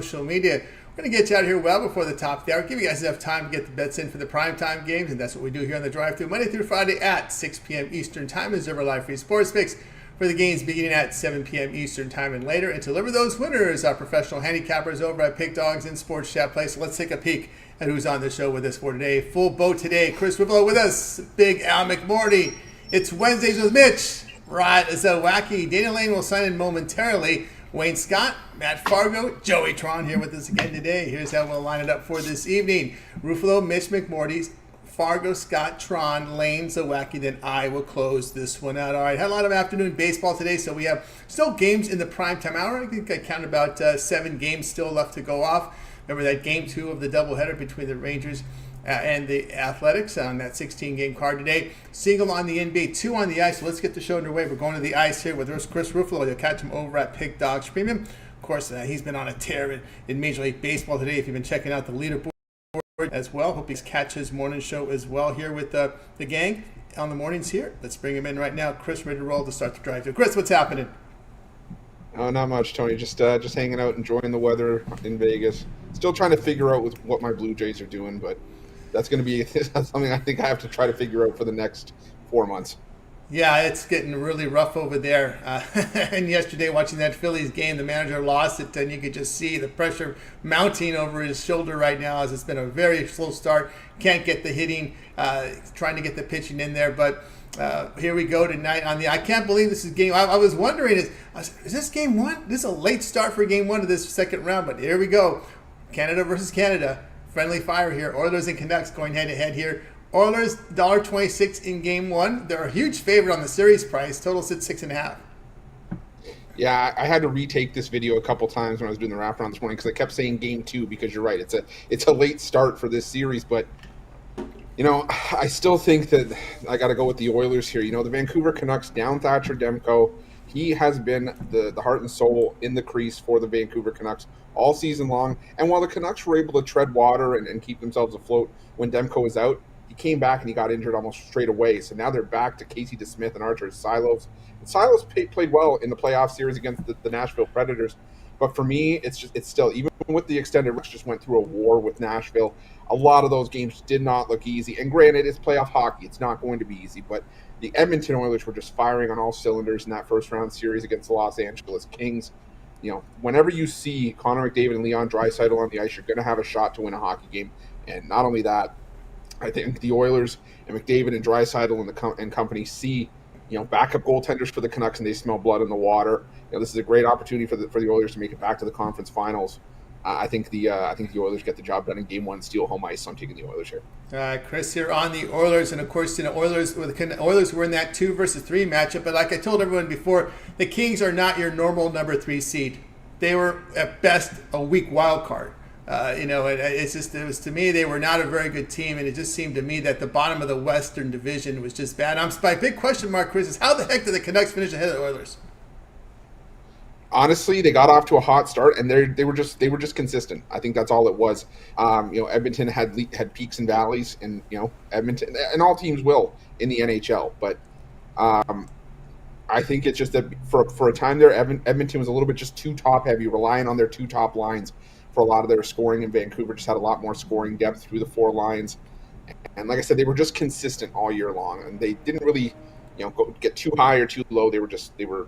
social media. We're going to get you out of here well before the top of the hour. Give you guys enough time to get the bets in for the primetime games, and that's what we do here on the Drive-Thru Monday through Friday at 6 p.m. Eastern Time. Is our live free sports picks for the games beginning at 7 p.m. Eastern Time and later. And to deliver those winners, our professional handicappers over at Pick Dogs and Sports Chat Place. So let's take a peek at who's on the show with us for today. Full boat today. Chris Ruffolo with us. Big Al McMordie. It's Wednesdays with Mitch. Right, Zawacky. Dana Lane will sign in momentarily. Wayne Scott, Matt Fargo, Joey Tron here with us again today. Here's how we'll line it up for this evening. Ruffolo, Mitch, McMordie, Fargo, Scott, Tron, Lane, Zawacky. Then I will close this one out. All right, had a lot of afternoon baseball today, so we have still games in the primetime hour. I think I counted about 7 games still left to go off. Remember that game 2 of the doubleheader between the Rangers and the Athletics on that 16-game card today. Single on the NBA, 2 on the ice. So let's get the show underway. We're going to the ice here with Chris Ruffolo. You'll catch him over at Pick Dogs Premium. Of course, he's been on a tear in Major League Baseball today. If you've been checking out the leaderboard as well, hope he's catch his morning show as well here with the gang on the mornings here. Let's bring him in right now. Chris, ready to roll to start the drive through. Chris, what's happening? Oh, not much, Tony. Just hanging out, enjoying the weather in Vegas. Still trying to figure out what my Blue Jays are doing, but that's going to be something I think I have to try to figure out for the next 4 months. Yeah, it's getting really rough over there. And yesterday, watching that Phillies game, the manager lost it, and you could just see the pressure mounting over his shoulder right now as it's been a very slow start. Can't get the hitting, trying to get the pitching in there, but here we go tonight on the. I can't believe this is game. I was wondering, is this game 1? This is a late start for game 1 of this second round, but here we go. Canada versus Canada. Friendly fire here. Oilers and Canucks going head-to-head here. Oilers, $1.26 in game 1. They're a huge favorite on the series price. Total sits 6.5. Yeah, I had to retake this video a couple times when I was doing the wraparound this morning because I kept saying game 2 because you're right. It's a late start for this series, but I still think that I got to go with the Oilers here. The Vancouver Canucks down Thatcher Demko. He has been the heart and soul in the crease for the Vancouver Canucks all season long. And while the Canucks were able to tread water and keep themselves afloat when Demko was out, he came back and he got injured almost straight away. So now they're back to Casey DeSmith and Archer Silos. And Silos played well in the playoff series against the Nashville Predators. But for me, it's still, even with the extended rush, just went through a war with Nashville. A lot of those games did not look easy. And granted, it's playoff hockey. It's not going to be easy. But the Edmonton Oilers were just firing on all cylinders in that first-round series against the Los Angeles Kings. Whenever you see Connor McDavid and Leon Draisaitl on the ice, you're going to have a shot to win a hockey game. And not only that, I think the Oilers and McDavid and Draisaitl and company see, backup goaltenders for the Canucks, and they smell blood in the water. This is a great opportunity for the Oilers to make it back to the conference finals. I think the Oilers get the job done in game 1, steal home ice. So I'm taking the Oilers here. Chris here on the Oilers, and of course, Oilers were in that 2 versus 3 matchup. But like I told everyone before, the Kings are not your normal number 3 seed. They were at best a weak wild card. It was to me they were not a very good team, and it just seemed to me that the bottom of the Western Division was just bad. My big question mark, Chris, is how the heck did the Canucks finish ahead of the Oilers? Honestly, they got off to a hot start, and they were just consistent. I think that's all it was. Edmonton had peaks and valleys, and Edmonton, and all teams will in the NHL. But I think it's just that for a time there, Edmonton was a little bit just too top heavy, relying on their 2 top lines for a lot of their scoring. And Vancouver just had a lot more scoring depth through the 4 lines. And like I said, they were just consistent all year long, and they didn't really get too high or too low. They were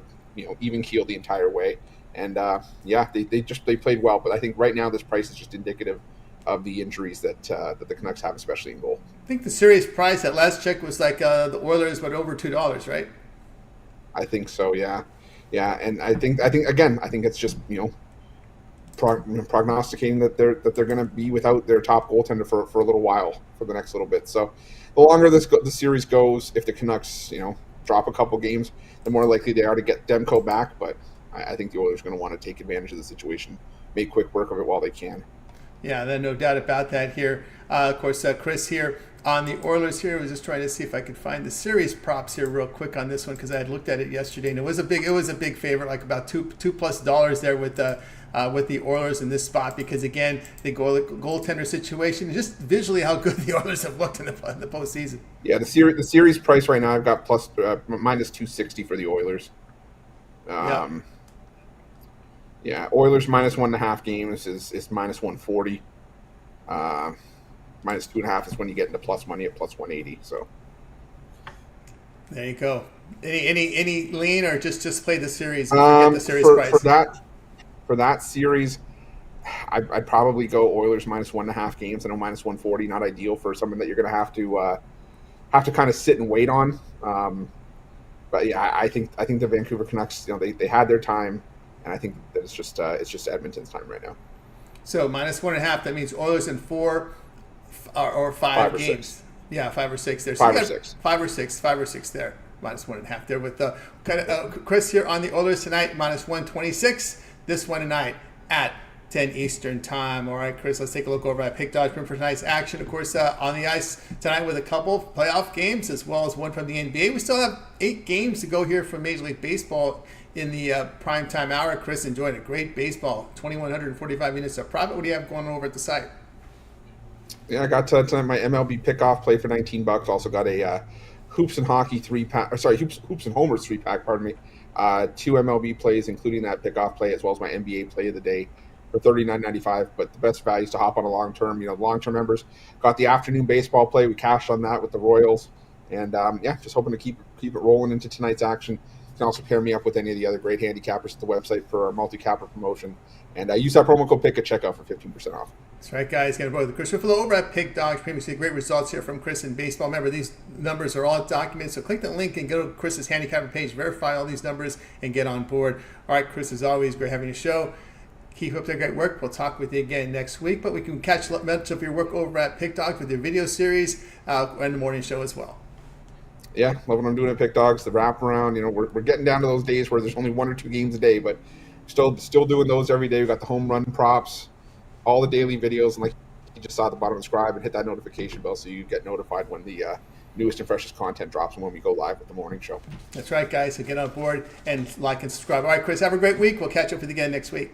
even keeled the entire way. And they played well. But I think right now this price is just indicative of the injuries that the Canucks have, especially in goal. I think the series price at last check was like the Oilers, but over $2, right? I think so. Yeah. And I think it's just prognosticating that they're going to be without their top goaltender for a little while, for the next little bit. So the longer the series goes, if the Canucks drop a couple games, the more likely they are to get Demko back. But I think the Oilers are going to want to take advantage of the situation, make quick work of it while they can. Yeah, there's no doubt about that here. Of course, Chris here on the Oilers here. I was just trying to see if I could find the series props here real quick on this one, because I had looked at it yesterday, and it was a big favorite, like about $2+ there with the Oilers in this spot, because again, the goaltender situation, just visually how good the Oilers have looked in the postseason. Yeah, the series price right now, I've got plus, minus 260 for the Oilers. Yeah, Oilers minus 1.5 games is minus 140. Minus 2.5 is when you get into plus money at plus 180. So There you go. Any lean, or just play the series and forget the series for price? for that series, I'd probably go Oilers minus 1.5 games. I know minus 140 not ideal for something that you're going to have to kind of sit and wait on. But yeah, I think the Vancouver Canucks, they had their time, and I think that it's just Edmonton's time right now. So minus 1.5. That means Oilers in 4 or 5 games. 6. Yeah, 5 or 6 there. So 5 or 6. 5 or 6 there. Minus 1.5 there with Chris here on the Oilers tonight. Minus 126. This one tonight at 10 Eastern time. All right, Chris, let's take a look over at Pick Dodge for tonight's action. Of course, on the ice tonight with a couple playoff games as well as one from the NBA. We still have 8 games to go here from Major League Baseball in the primetime hour. Chris enjoyed a great baseball, 2,145 minutes of profit. What do you have going over at the site? Yeah, I got tonight my MLB pickoff play for $19. Also got a Hoops and Hockey 3-pack. Hoops and Homers 3-pack. Pardon me. 2 MLB plays, including that pickoff play, as well as my NBA play of the day for $39.95. But the best value is to hop on a long-term. Long-term members got the afternoon baseball play. We cashed on that with the Royals, and just hoping to keep it rolling into tonight's action. You can also pair me up with any of the other great handicappers at the website for our multi-capper promotion, and use that promo code PICK at checkout for 15% off. That's right, guys. Got to go with Chris Ruffolo over at Pick Dogs. Previously, great results here from Chris in baseball. Remember, these numbers are all documented, so click the link and go to Chris's handicapper page, verify all these numbers, and get on board. All right, Chris, as always, great having you show. Keep up the great work. We'll talk with you again next week, but we can catch much of your work over at Pick Dogs with your video series and the morning show as well. Yeah, love what I'm doing at Pick Dogs, the wraparound. We're getting down to those days where there's only 1 or 2 games a day, but still doing those every day. We got the home run props, all the daily videos, and like you just saw at the bottom, subscribe and hit that notification bell so you get notified when the newest and freshest content drops and when we go live with the morning show. That's right, guys. So get on board and like and subscribe. All right, Chris, have a great week. We'll catch up with you again next week.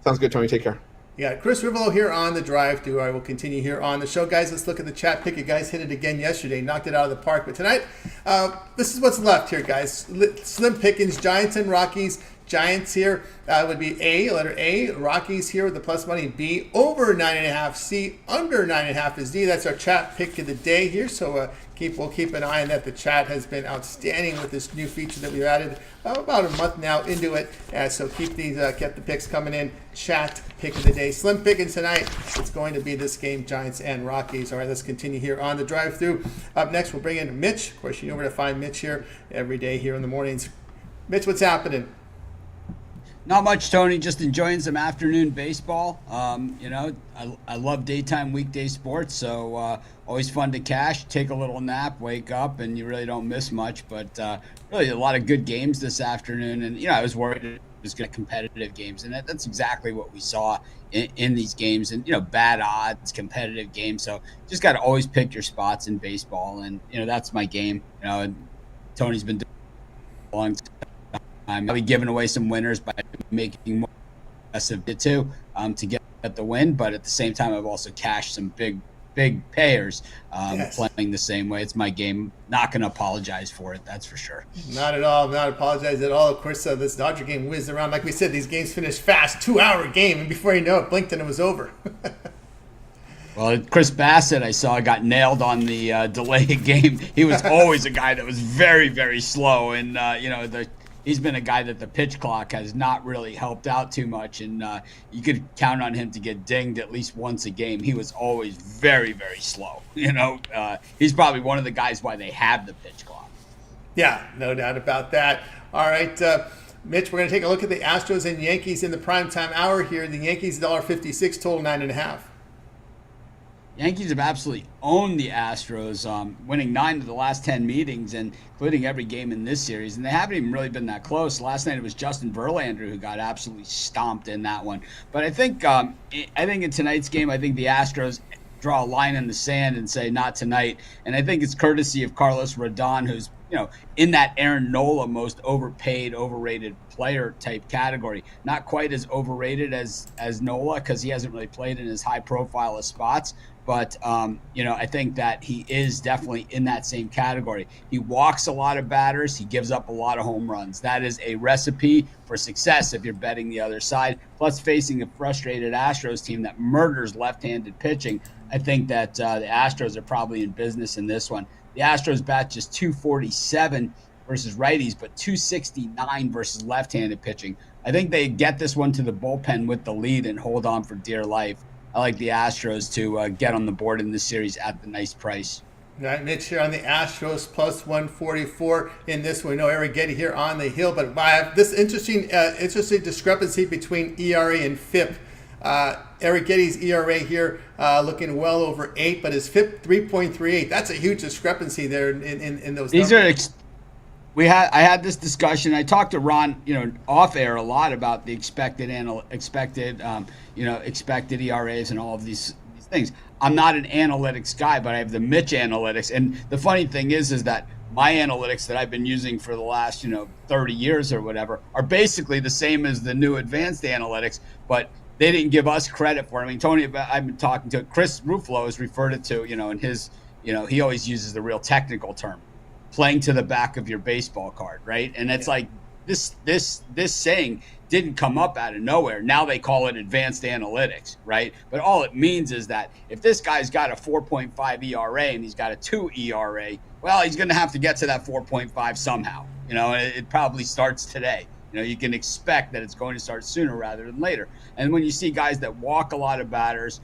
Sounds good, Tony. Take care. Yeah, Chris Ruffolo here on the drive through. I will continue here on the show, guys. Let's look at the chat pick. You guys hit it again yesterday, knocked it out of the park. But tonight, this is what's left here, guys. Slim pickings, Giants and Rockies. Giants here would be letter A. Rockies here with the plus money. B, over 9.5. C, under 9.5 is D. That's our chat pick of the day here. So we'll keep an eye on that. The chat has been outstanding with this new feature that we've added about a month now into it. So keep the picks coming in. Chat pick of the day. Slim picking tonight. It's going to be this game, Giants and Rockies. All right, let's continue here on the drive-through. Up next, we'll bring in Mitch. Of course, you know where to find Mitch here every day here in the mornings. Mitch, what's happening? Not much, Tony. Just enjoying some afternoon baseball. I love daytime weekday sports, so always fun to cash, take a little nap, wake up, and you really don't miss much. But really a lot of good games this afternoon. And, I was worried it was going to competitive games, and that's exactly what we saw in these games. And, bad odds, competitive games. So just got to always pick your spots in baseball. And, that's my game. Tony's been doing it a long time. I'll be giving away some winners by making more aggressive too to get the win, but at the same time, I've also cashed some big payers playing the same way. It's my game. Not going to apologize for it, that's for sure. Not at all. Not apologize at all. Of course, this Dodger game whizzed around. Like we said, these games finish fast, 2-hour game, and before you know it, blinked and it was over. Well, Chris Bassett, I saw, got nailed on the delayed game. He was always a guy that was very, very slow, and he's been a guy that the pitch clock has not really helped out too much, and you could count on him to get dinged at least once a game. He was always very, very slow. He's probably one of the guys why they have the pitch clock. Yeah, no doubt about that. All right, Mitch, we're going to take a look at the Astros and Yankees in the primetime hour here. The Yankees, $1.56, total 9.5. Yankees have absolutely owned the Astros, winning 9 of the last 10 meetings, and including every game in this series. And they haven't even really been that close. Last night it was Justin Verlander who got absolutely stomped in that one. But I think in tonight's game, I think the Astros draw a line in the sand and say not tonight. And I think it's courtesy of Carlos Rodon, who's in that Aaron Nola most overpaid, overrated player type category. Not quite as overrated as Nola because he hasn't really played in as high profile of spots. But, I think that he is definitely in that same category. He walks a lot of batters. He gives up a lot of home runs. That is a recipe for success if you're betting the other side. Plus, facing a frustrated Astros team that murders left-handed pitching, I think that the Astros are probably in business in this one. The Astros bat just 247 versus righties, but 269 versus left-handed pitching. I think they get this one to the bullpen with the lead and hold on for dear life. I like the Astros to get on the board in this series at the nice price. All right, Mitch here on the Astros plus 144 in this one. No Arrighetti here on the hill, but this interesting discrepancy between ERA and FIP. Arrighetti's ERA here looking well over 8, but his FIP 3.38. That's a huge discrepancy there in those numbers. I had this discussion. I talked to Ron, off air a lot about the expected ERAs and all of these things. I'm not an analytics guy, but I have the Mitch analytics. And the funny thing is that my analytics that I've been using for the last, 30 years or whatever are basically the same as the new advanced analytics, but they didn't give us credit for it. I mean, Tony, I've been talking to Chris Ruffolo has referred it to, in his, he always uses the real technical term, playing to the back of your baseball card, right? And it's like this saying didn't come up out of nowhere. Now they call it advanced analytics, right? But all it means is that if this guy's got a 4.5 ERA and he's got a 2 ERA, well, he's going to have to get to that 4.5 somehow. It probably starts today. You can expect that it's going to start sooner rather than later. And when you see guys that walk a lot of batters,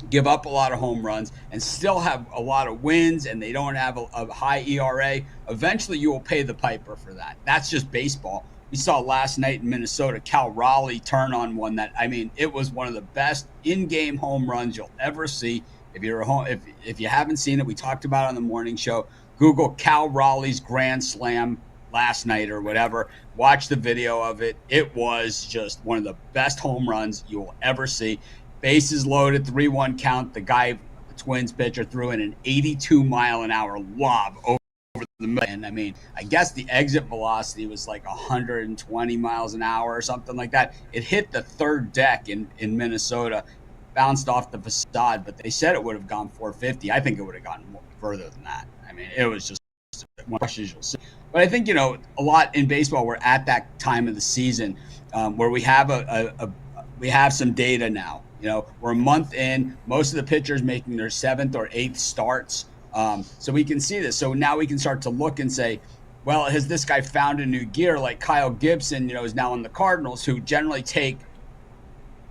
give up a lot of home runs, and still have a lot of wins, and they don't have a high ERA, eventually you will pay the piper for that. That's just baseball. We saw last night in Minnesota, Cal Raleigh turn on one that, it was one of the best in-game home runs you'll ever see. If you're at home, if you haven't seen it, we talked about it on the morning show. Google Cal Raleigh's grand slam last night or whatever. Watch the video of it. It was just one of the best home runs you will ever see. Bases loaded, 3-1 count. The guy, the Twins pitcher, threw in an 82-mile-an-hour lob over the middle. And I guess the exit velocity was like 120 miles an hour or something like that. It hit the third deck in Minnesota, bounced off the facade, but they said it would have gone 450. I think it would have gone more further than that. It was just one question you'll see. But I think, a lot in baseball, we're at that time of the season where we have we have some data now. We're a month in, most of the pitchers making their 7th or 8th starts. So we can see this. So now we can start to look and say, well, has this guy found a new gear? Like Kyle Gibson, is now in the Cardinals, who generally take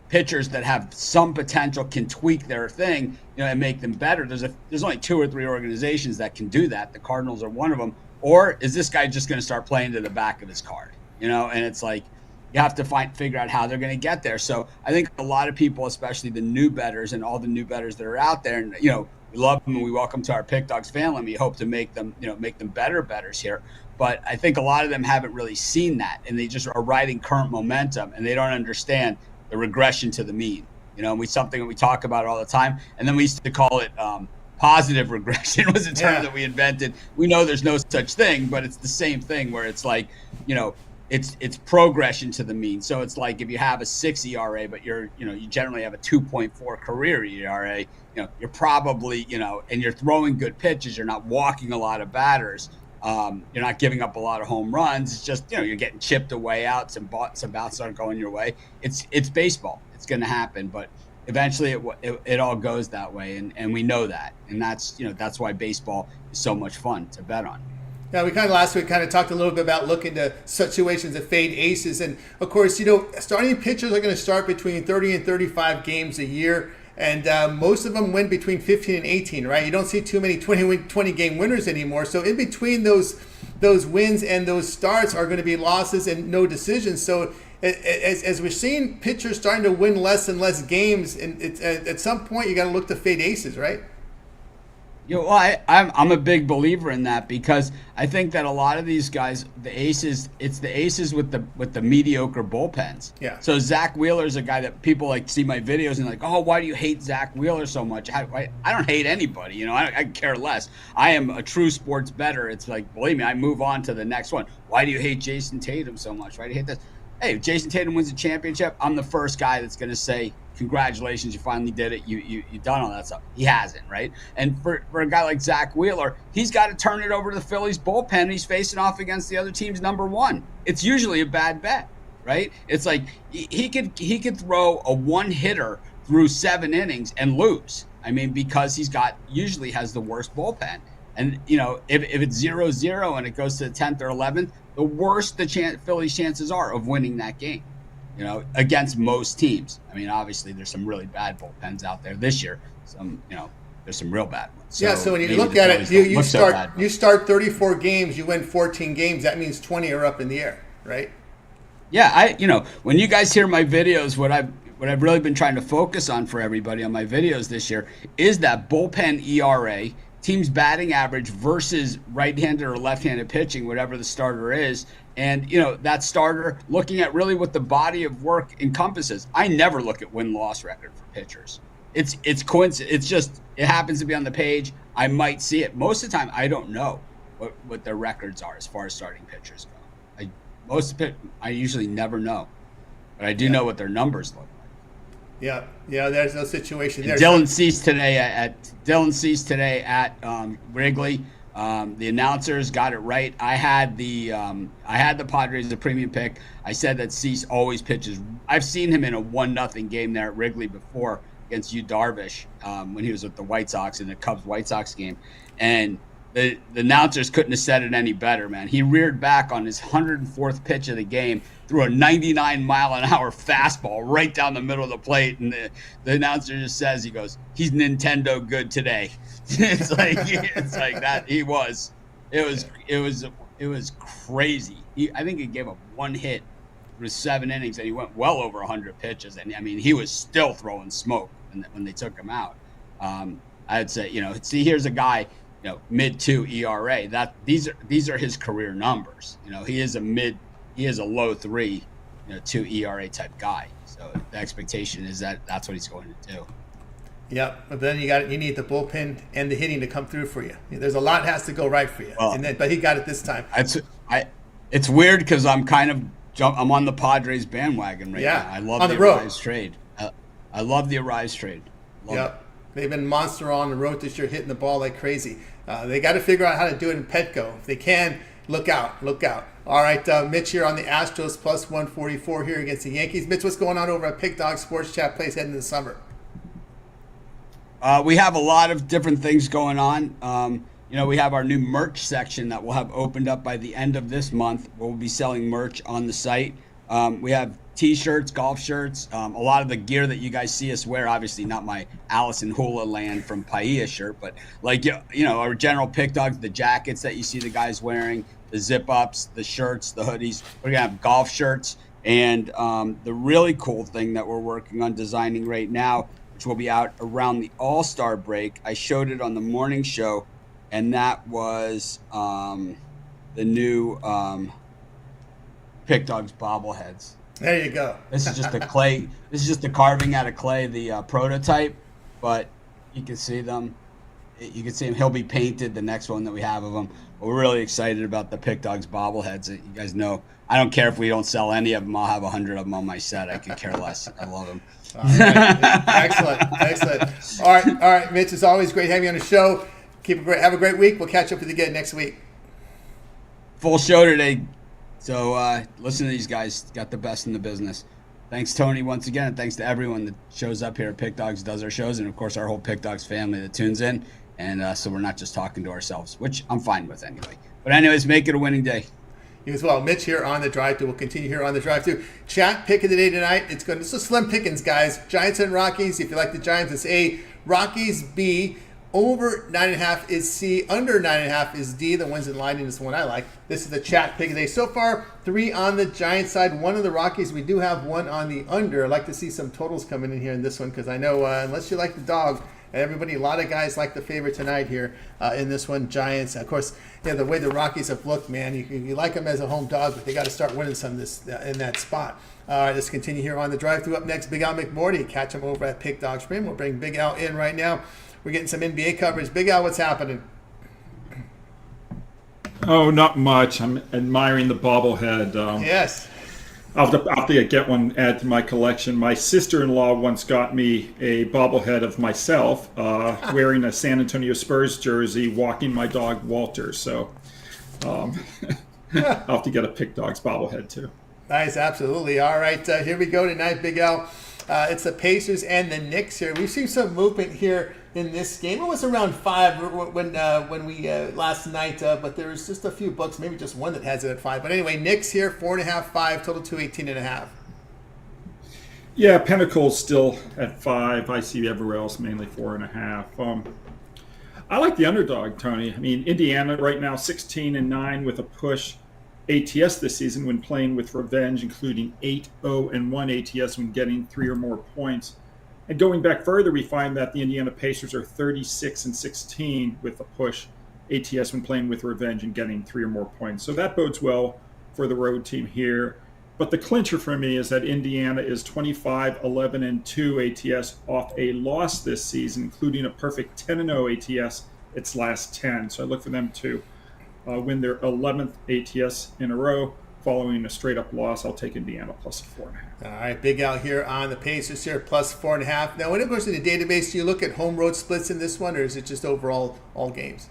pitchers that have some potential, can tweak their thing, and make them better. There's only 2 or 3 organizations that can do that. The Cardinals are one of them. Or is this guy just going to start playing to the back of his card? And it's like, you have to figure out how they're going to get there. So I think a lot of people, especially the new bettors and all the new bettors that are out there, and we love them and we welcome to our Pick Dogs family. And we hope to make them better bettors here. But I think a lot of them haven't really seen that, and they just are riding current momentum, and they don't understand the regression to the mean. Something that we talk about all the time, and then we used to call it positive regression was a term that we invented. We know there's no such thing, but it's the same thing where it's like, it's progression to the mean. So it's like if you have a 6 ERA, but you generally have a 2.4 career ERA, you're probably, and you're throwing good pitches, you're not walking a lot of batters, you're not giving up a lot of home runs. It's just, you're getting chipped away out, some bouts aren't going your way. It's baseball. It's going to happen, but eventually it all goes that way, and we know that, and that's why baseball is so much fun to bet on. Yeah, we last week talked a little bit about looking to situations that fade aces, and of course, starting pitchers are going to start between 30 and 35 games a year, and most of them win between 15 and 18, right? You don't see too many 20 game winners anymore. So in between those wins and those starts are going to be losses and no decisions. So as we're seeing pitchers starting to win less and less games, and at some point you got to look to fade aces, right? I'm a big believer in that because I think that a lot of these guys, it's the aces with the mediocre bullpens. Yeah. So Zach Wheeler's a guy that people like see my videos and like, oh, why do you hate Zach Wheeler so much? I don't hate anybody, you know. I care less. I am a true sports bettor. It's like, believe me, I move on to the next one. Why do you hate Jason Tatum so much? Why do you hate this? Hey, if Jason Tatum wins a championship, I'm the first guy that's going to say, congratulations, you finally did it. You done all that stuff. He hasn't, right? And for a guy like Zach Wheeler, he's got to turn it over to the Phillies bullpen. He's facing off against the other team's number one. It's usually a bad bet, right? It's like he could throw a one hitter through 7 innings and lose. I mean, because usually has the worst bullpen. And, you know, if it's 0-0 and it goes to the 10th or 11th, the worse the Phillies' chances are of winning that game, you know, against most teams. I mean, obviously, there's some really bad bullpens out there this year. There's some real bad ones. So when you look at it, you start 34 games, you win 14 games. That means 20 are up in the air, right? Yeah, when you guys hear my videos, what I've really been trying to focus on for everybody on my videos this year is that bullpen ERA, team's batting average versus right-handed or left-handed pitching, whatever the starter is. And, you know, that starter looking at really what the body of work encompasses. I never look at win-loss record for pitchers. It's coincidence. It's just, it happens to be on the page. I might see it. Most of the time, I don't know what their records are as far as starting pitchers go. I usually never know. But I do know what their numbers look like. Yeah, there's no situation there. Dylan Cease today at Wrigley. The announcers got it right. I had the Padres as a premium pick. I said that Cease always pitches. I've seen him in a 1-0 game there at Wrigley before against Yu Darvish when he was with the White Sox in the Cubs White Sox game, and the announcers couldn't have said it any better, man. He reared back on his 104th pitch of the game, threw a 99-mile-an-hour fastball right down the middle of the plate, and the announcer just says, he goes, "He's Nintendo good today." it's like that. He was. It was crazy. I think he gave up 1 hit through 7 innings, and he went well over 100 pitches. And I mean, he was still throwing smoke when they took him out. I'd say, here's a guy, mid-2 ERA. These are his career numbers. He is a low 3, 2 ERA type guy. So the expectation is that that's what he's going to do. Yeah, but then you need the bullpen and the hitting to come through for you. There's a lot has to go right for you, but he got it this time. It's weird because I'm on the Padres bandwagon right now. I love the Arise trade. I love the Arise trade. They've been monster on the road this year, hitting the ball like crazy. They got to figure out how to do it in Petco. If they can, look out. All right, Mitch here on the Astros plus 144 here against the Yankees. Mitch, what's going on over at Pick Dog Sports Chat Place heading into the summer? We have a lot of different things going on. We have our new merch section that we'll have opened up by the end of this month. We'll be selling merch on the site. We have T-shirts, golf shirts, a lot of the gear that you guys see us wear. Obviously not my Allison Hula Land from Paia shirt, but our general Pick Dogs, the jackets that you see the guys wearing, the zip-ups, the shirts, the hoodies. We're going to have golf shirts. And the really cool thing that we're working on designing right now, which will be out around the All-Star break. I showed it on the morning show, and that was the new Pick Dogs bobbleheads. There you go. This is just a clay. This is just a carving out of clay, the prototype, but you can see them. You can see him. He'll be painted. The next one that we have of him. But we're really excited about the Pick Dogs bobbleheads. You guys know. I don't care if we don't sell any of them. I'll have 100 of them on my set. I could care less. I love them. All right. Excellent. All right, Mitch. It's always great having you on the show. Have a great week. We'll catch up with you again next week. Full show today. So listen to these guys. Got the best in the business. Thanks, Tony, once again, and thanks to everyone that shows up here at Pick Dogs, does our shows, and of course our whole Pick Dogs family that tunes in. And so we're not just talking to ourselves, which I'm fine with anyway. But anyways, make it a winning day. You as well. Mitch here on the drive-thru. We'll continue here on the drive-thru. Chat pick of the day tonight. It's a slim pickings, guys. Giants and Rockies. If you like the Giants, it's A. Rockies, B. Over 9.5 is C. Under 9.5 is D. The ones in line is the one I like. This is the chat pick of the day. So far, 3 on the Giants side, 1 on the Rockies. We do have 1 on the under. I'd like to see some totals coming in here in this one because I know unless you like the dog, everybody, a lot of guys like the favorite tonight here in this one, Giants. Of course, the way the Rockies have looked, man, you like them as a home dog, but they got to start winning some this in that spot. All right, let's continue here on the drive-through. Up next, Big Al McMordie. Catch him over at Pick Dog Stream. We'll bring Big Al in right now. We're getting some NBA coverage. Big Al, what's happening? Oh, not much. I'm admiring the bobblehead. Yes. I'll have to get one add to my collection. My sister-in-law once got me a bobblehead of myself wearing a San Antonio Spurs jersey, walking my dog Walter. So I'll have to get a Pick Dogs bobblehead too. Nice, absolutely. All right, here we go tonight, Big Al. It's the Pacers and the Knicks here. We've seen some movement here in this game. It was around 5 when we last night, but there was just a few books, maybe just one that has it at 5. But anyway, Knicks here, 4.5, 5, total 218.5. Yeah, Pinnacle's still at 5. I see everywhere else mainly 4.5. I like the underdog, Tony. I mean, Indiana right now 16-9 with a push ATS this season when playing with revenge, including 8-0-1 ATS when getting 3 or more points. And going back further, we find that the Indiana Pacers are 36-16 with a push ATS when playing with revenge and getting 3 or more points. So that bodes well for the road team here. But the clincher for me is that Indiana is 25-11-2 ATS off a loss this season, including a perfect 10-0 ATS its last 10. So I look for them to win their 11th ATS in a row. Following a straight-up loss, I'll take Indiana plus 4.5. All right, Big Al here on the Pacers here, plus 4.5. Now, when it goes to the database, do you look at home road splits in this one, or is it just overall all games?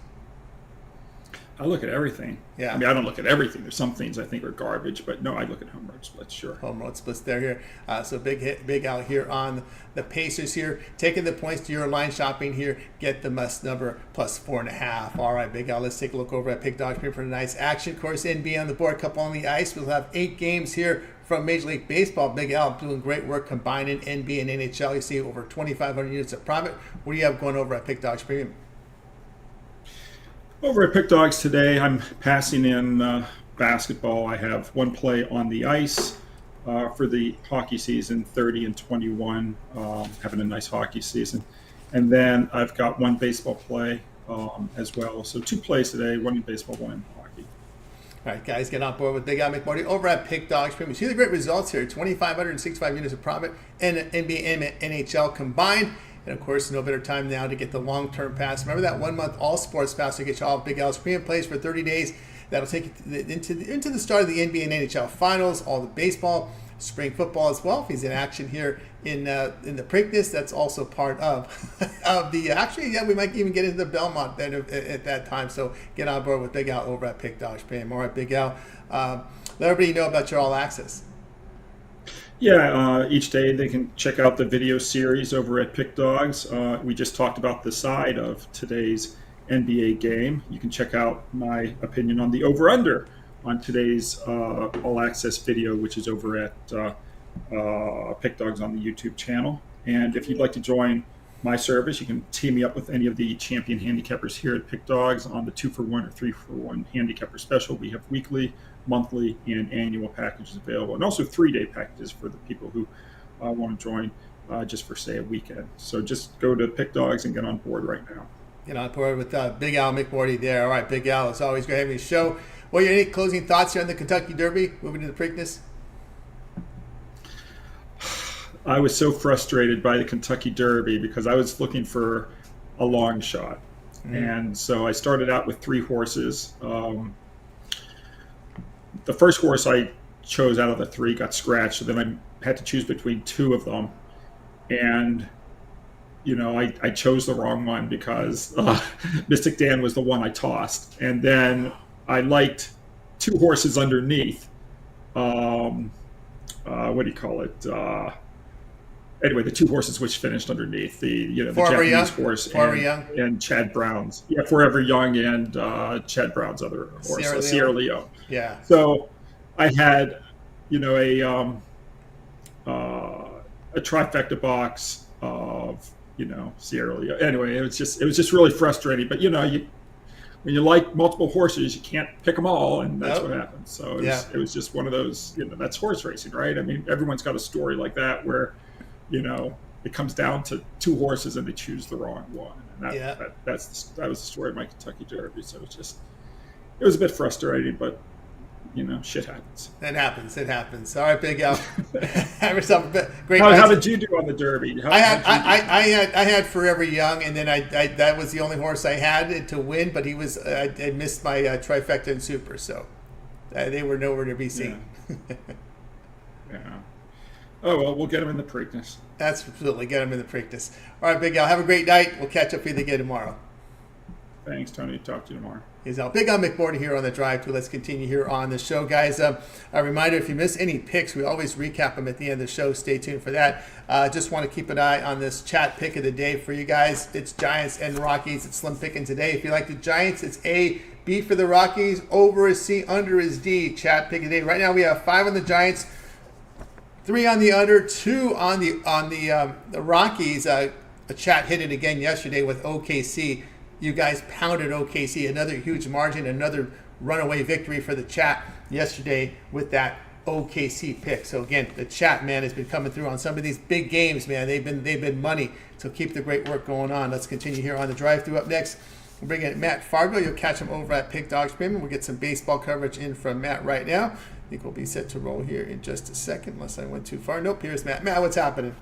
I look at everything. Yeah. I mean, I don't look at everything. There's some things I think are garbage, but no, I look at home road splits, sure. Home road splits there here. So Big Al here on the Pacers here. Taking the points to your line shopping here. Get the must number plus 4.5. All right, Big Al, let's take a look over at Pick Dog Stream for a nice action. Of course, NBA on the board, couple on the ice. We'll have 8 games here from Major League Baseball. Big Al doing great work combining NBA and NHL. You see over 2,500 units of profit. What do you have going over at Pick Dog Stream? Over at Pick Dogs today, I'm passing in basketball. I have 1 play on the ice for the hockey season, 30-21, having a nice hockey season. And then I've got 1 baseball play as well. So 2 plays today, 1 in baseball, 1 in hockey. All right, guys, get on board with Big Al McMordie over at Pick Dogs. We see the great results here, 2,565 units of profit in NBA and NHL combined. And, of course, no better time now to get the long-term pass. Remember that 1-month all-sports pass to get you all Big Al's premium plays for 30 days. That'll take you into the start of the NBA and NHL finals, all the baseball, spring football as well. If he's in action here in the Preakness, that's also part of the actually, yeah, we might even get into the Belmont then at that time. So get on board with Big Al over at Pick Dogs. All right, Big Al, let everybody know about your all access. Yeah, each day they can check out the video series over at Pick Dogs. We just talked about the side of today's NBA game. You can check out my opinion on the over-under on today's All Access video, which is over at Pick Dogs on the YouTube channel. And if you'd like to join my service, you can team me up with any of the champion handicappers here at Pick Dogs on the 2-for-1 or 3-for-1 handicapper special. We have weekly, monthly, and annual packages available, and also 3-day packages for the people who want to join just for, say, a weekend. So just go to Pick Dogs and get on board right now. Get on board with Big Al McMordie there. All right, Big Al, it's always great having you show. What are your any closing thoughts here on the Kentucky Derby, moving to the Preakness? I was so frustrated by the Kentucky Derby because I was looking for a long shot. And so I started out with 3 horses. The first horse I chose out of the 3 got scratched, so then I had to choose between 2 of them. And, you know, I chose the wrong one because Mystic Dan was the one I tossed. And then I liked 2 horses underneath. What do you call it? Anyway, the 2 horses which finished underneath, the Japanese horse and Chad Brown's. Yeah, Forever Young and Chad Brown's other horse, Sierra Leone. Yeah. So I had, a trifecta box of Sierra Leone. Anyway, it was just really frustrating. But when you like multiple horses, you can't pick them all, and that's what happens. So it was just one of those. That's horse racing, right? I mean, everyone's got a story like that where, it comes down to two horses and they choose the wrong one, and that was the story of my Kentucky Derby. So it was a bit frustrating, but shit happens. It happens. All right, Big Al. Have yourself a great. How did you do on the Derby? I had Forever Young, and then I that was the only horse I had to win, but I missed my trifecta and super, so they were nowhere to be seen. Yeah. Oh well, we'll get them in the Preakness. Absolutely, get them in the Preakness. All right, Big Al. Have a great night. We'll catch up with you again tomorrow. Thanks, Tony. Talk to you tomorrow. He's out. Big Al McMordie here on the Drive Thru. Let's continue here on the show, guys. A reminder, if you miss any picks, we always recap them at the end of the show. Stay tuned for that. Just want to keep an eye on this chat pick of the day for you guys. It's Giants and Rockies. It's slim picking today. If you like the Giants, it's A, B for the Rockies. Over is C, under is D. Chat pick of the day. Right now we have 5 on the Giants, 3 on the under, 2 on the Rockies. A chat hit it again yesterday with OKC. You guys pounded OKC, another huge margin, another runaway victory for the chat yesterday with that OKC pick. So again, the chat, man, has been coming through on some of these big games, man. They've been money. So keep the great work going on. Let's continue here on the Drive Thru. Up next, we'll bring in Matt Fargo. You'll catch him over at Pick Dogs Premium. We'll get some baseball coverage in from Matt right now. I think we'll be set to roll here in just a second, unless I went too far. Nope, here's Matt. Matt, what's happening?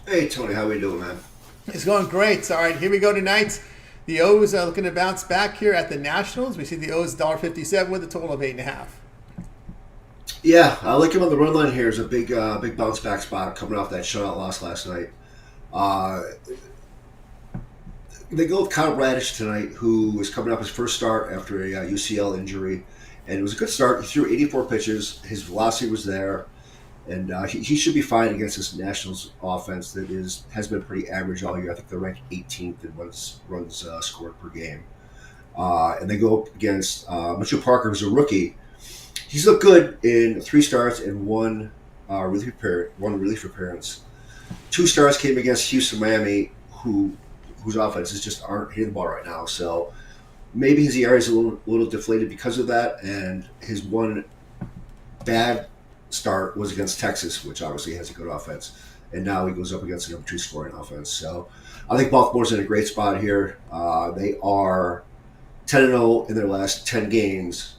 Hey, Tony, how we doing, man? It's going great. All right, here we go tonight. The O's are looking to bounce back here at the Nationals. We see the O's $1.57 with a total of 8.5. Yeah, I like him on the run line here. It's a big bounce back spot coming off that shutout loss last night. They go with Kyle Radish tonight, who is coming off his first start after a UCL injury. And it was a good start. He threw 84 pitches. His velocity was there. And he should be fine against this Nationals offense that has been pretty average all year. I think they're ranked 18th in runs scored per game. And they go up against Mitchell Parker, who's a rookie. He's looked good in 3 starts and one relief appearance. 2 starts came against Houston, Miami, whose offenses just aren't hitting the ball right now. So maybe his ERA is a little deflated because of that. And his one bad start was against Texas, which obviously has a good offense, and now he goes up against a number 2 scoring offense. So I think Baltimore's in a great spot here. They are 10-0 in their last 10 games,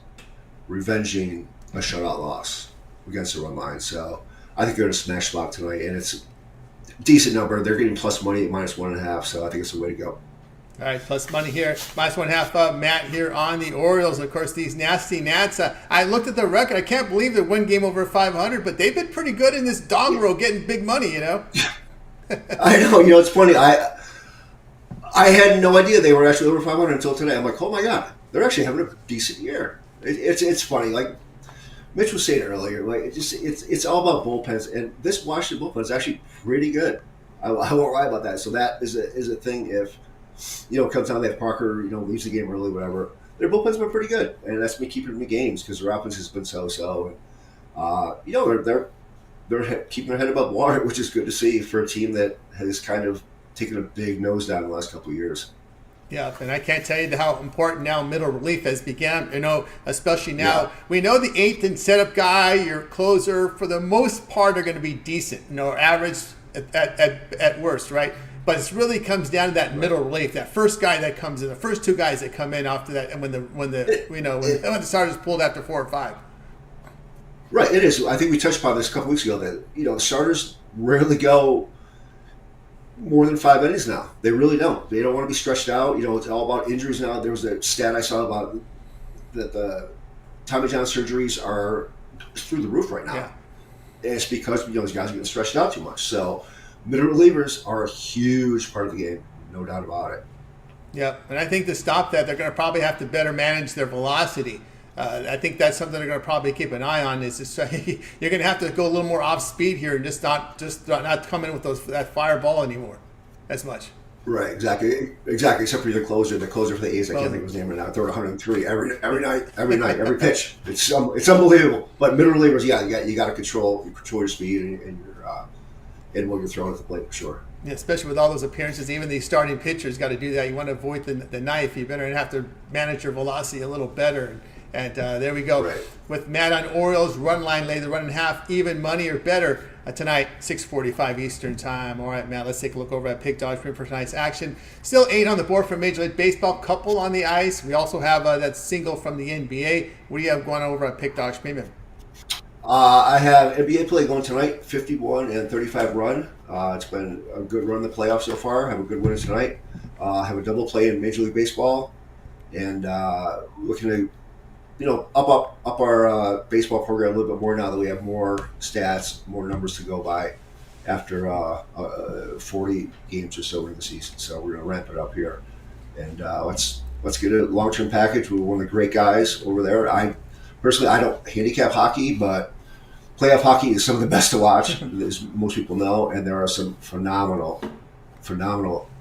revenging a shutout loss against the run line. So I think they're in a smash spot tonight, and it's a decent number. They're getting plus money at -1.5, so I think it's the way to go. All right, plus money here. -1.5 Matt here on the Orioles. Of course, these nasty Nats. I looked at the record. I can't believe they won game over 500, but they've been pretty good in this dog row getting big money, I know. It's funny. I had no idea they were actually over 500 until today. I'm like, oh my God, they're actually having a decent year. It's funny. Like Mitch was saying earlier, like it's all about bullpens, and this Washington bullpen is actually pretty good. I won't lie about that. So that is a thing. If it comes down that Parker, leaves the game early, whatever. Their bullpen's been pretty good, and that's been keeping them in games because their offense has been so-so. And, they're keeping their head above water, which is good to see for a team that has kind of taken a big nose down in the last couple of years. Yeah, and I can't tell you how important now middle relief has become, especially now. Yeah. We know the 8th and setup guy, your closer, for the most part are going to be decent, average at worst, right? But it really comes down to that middle relief, that first guy that comes in, the first 2 guys that come in after that, and when the starters pulled after 4 or 5. Right, it is. I think we touched upon this a couple weeks ago that the starters rarely go more than 5 innings now. They really don't. They don't want to be stretched out. It's all about injuries now. There was a stat I saw about that the Tommy John surgeries are through the roof right now. Yeah. And it's because these guys are getting stretched out too much. So middle relievers are a huge part of the game, no doubt about it. Yeah, and I think to stop that, they're going to probably have to better manage their velocity. I think that's something they're going to probably keep an eye on. Is just, you're going to have to go a little more off speed here and just not come in with that fireball anymore as much. Right, exactly. Except for the closer for the A's. I can't think of his name right now. Throwing 103 every night, every pitch. It's unbelievable. But middle relievers, you got to control your speed and your and what you're throwing at the plate for sure. Yeah, especially with all those appearances, even the starting pitcher's got to do that. You want to avoid the knife. You better have to manage your velocity a little better. And there we go. Right. With Matt on Orioles, run line lay the run and a half, even money or better tonight, 6:45 Eastern time. All right, Matt, let's take a look over at Pick Dogs for tonight's action. Still 8 on the board for Major League Baseball, couple on the ice. We also have that single from the NBA. What do you have going on over at Pick Dogs Premium? I have NBA play going tonight, 51 and 35 run. It's been a good run in the playoffs so far. I have a good winner tonight. I have a double play in Major League Baseball, and looking to, up our baseball program a little bit more now that we have more stats, more numbers to go by after 40 games or so in the season. So we're going to ramp it up here, and let's get a long-term package with one of the great guys over there. Personally, I don't handicap hockey, but playoff hockey is some of the best to watch, as most people know, and there are some phenomenal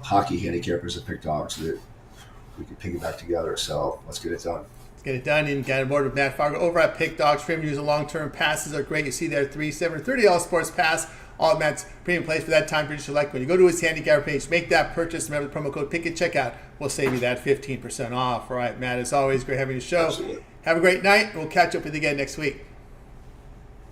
hockey handicappers at Pick Dogs that we can piggyback together. So let's get it done. Get it done and get on board with Matt Fargo over at Pick Dogs. Premium use long-term passes are great. You see there, 3, 7, $30 sports pass. All of Matt's premium plays for that time period you select. When you go to his handicap page, make that purchase. Remember the promo code PICK at checkout. We'll save you that 15% off. All right, Matt, as always, great having you show. Absolutely. Have a great night, and we'll catch up with you again next week.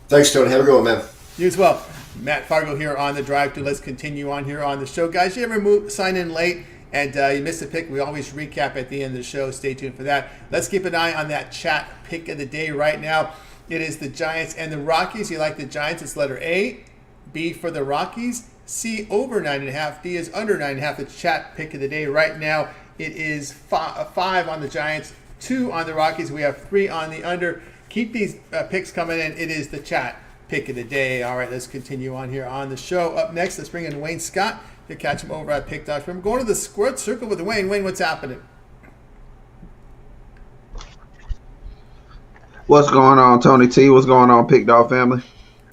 Thanks, Tony. Have a good one, man. You as well. Matt Fargo here on the drive thru. Let's continue on here on the show. Guys, you ever sign in late and you missed a pick? We always recap at the end of the show. Stay tuned for that. Let's keep an eye on that chat pick of the day right now. It is the Giants and the Rockies. You like the Giants, it's letter A. B for the Rockies. C over 9.5. D is under 9.5. The chat pick of the day right now. It is 5 on the Giants, 2 on the Rockies. We have 3 on the under. Keep these picks coming in. It is the chat pick of the day. All right, let's continue on here on the show. Up next, let's bring in Wayne Scott. You catch him over at Pick Dogs. We're going to the squared circle with Wayne. Wayne, what's happening? What's going on, Tony T? What's going on, Pick Dog family?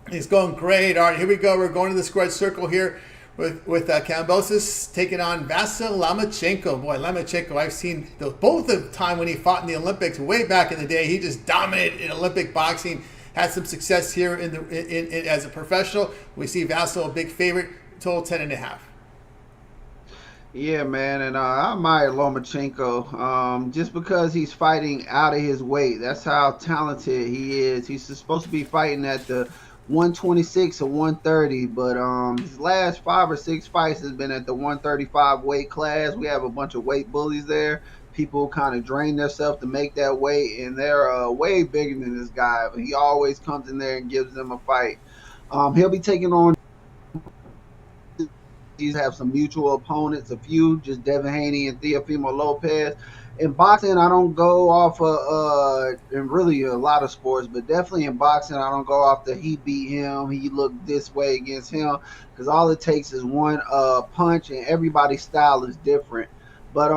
He's going great. All right, here we go. We're going to the squared circle here with Kambosos taking on Vasyl Lomachenko. Boy, Lomachenko, I've seen both the time when he fought in the Olympics way back in the day. He just dominated in Olympic boxing. Had some success here as a professional. We see Vasyl a big favorite, total 10.5. Yeah, man, and I admire Lomachenko just because he's fighting out of his weight. That's how talented he is. He's supposed to be fighting at the 126 or 130, but his last 5 or 6 fights has been at the 135 weight class. We have a bunch of weight bullies there. People kind of drain themselves to make that weight, and they're way bigger than this guy. But he always comes in there and gives them a fight. He'll be taking on. These have some mutual opponents, a few, just Devin Haney and Teofimo Lopez. In boxing, I don't go off in really a lot of sports, but definitely in boxing, I don't go off the he beat him, he looked this way against him, because all it takes is one punch, and everybody's style is different. But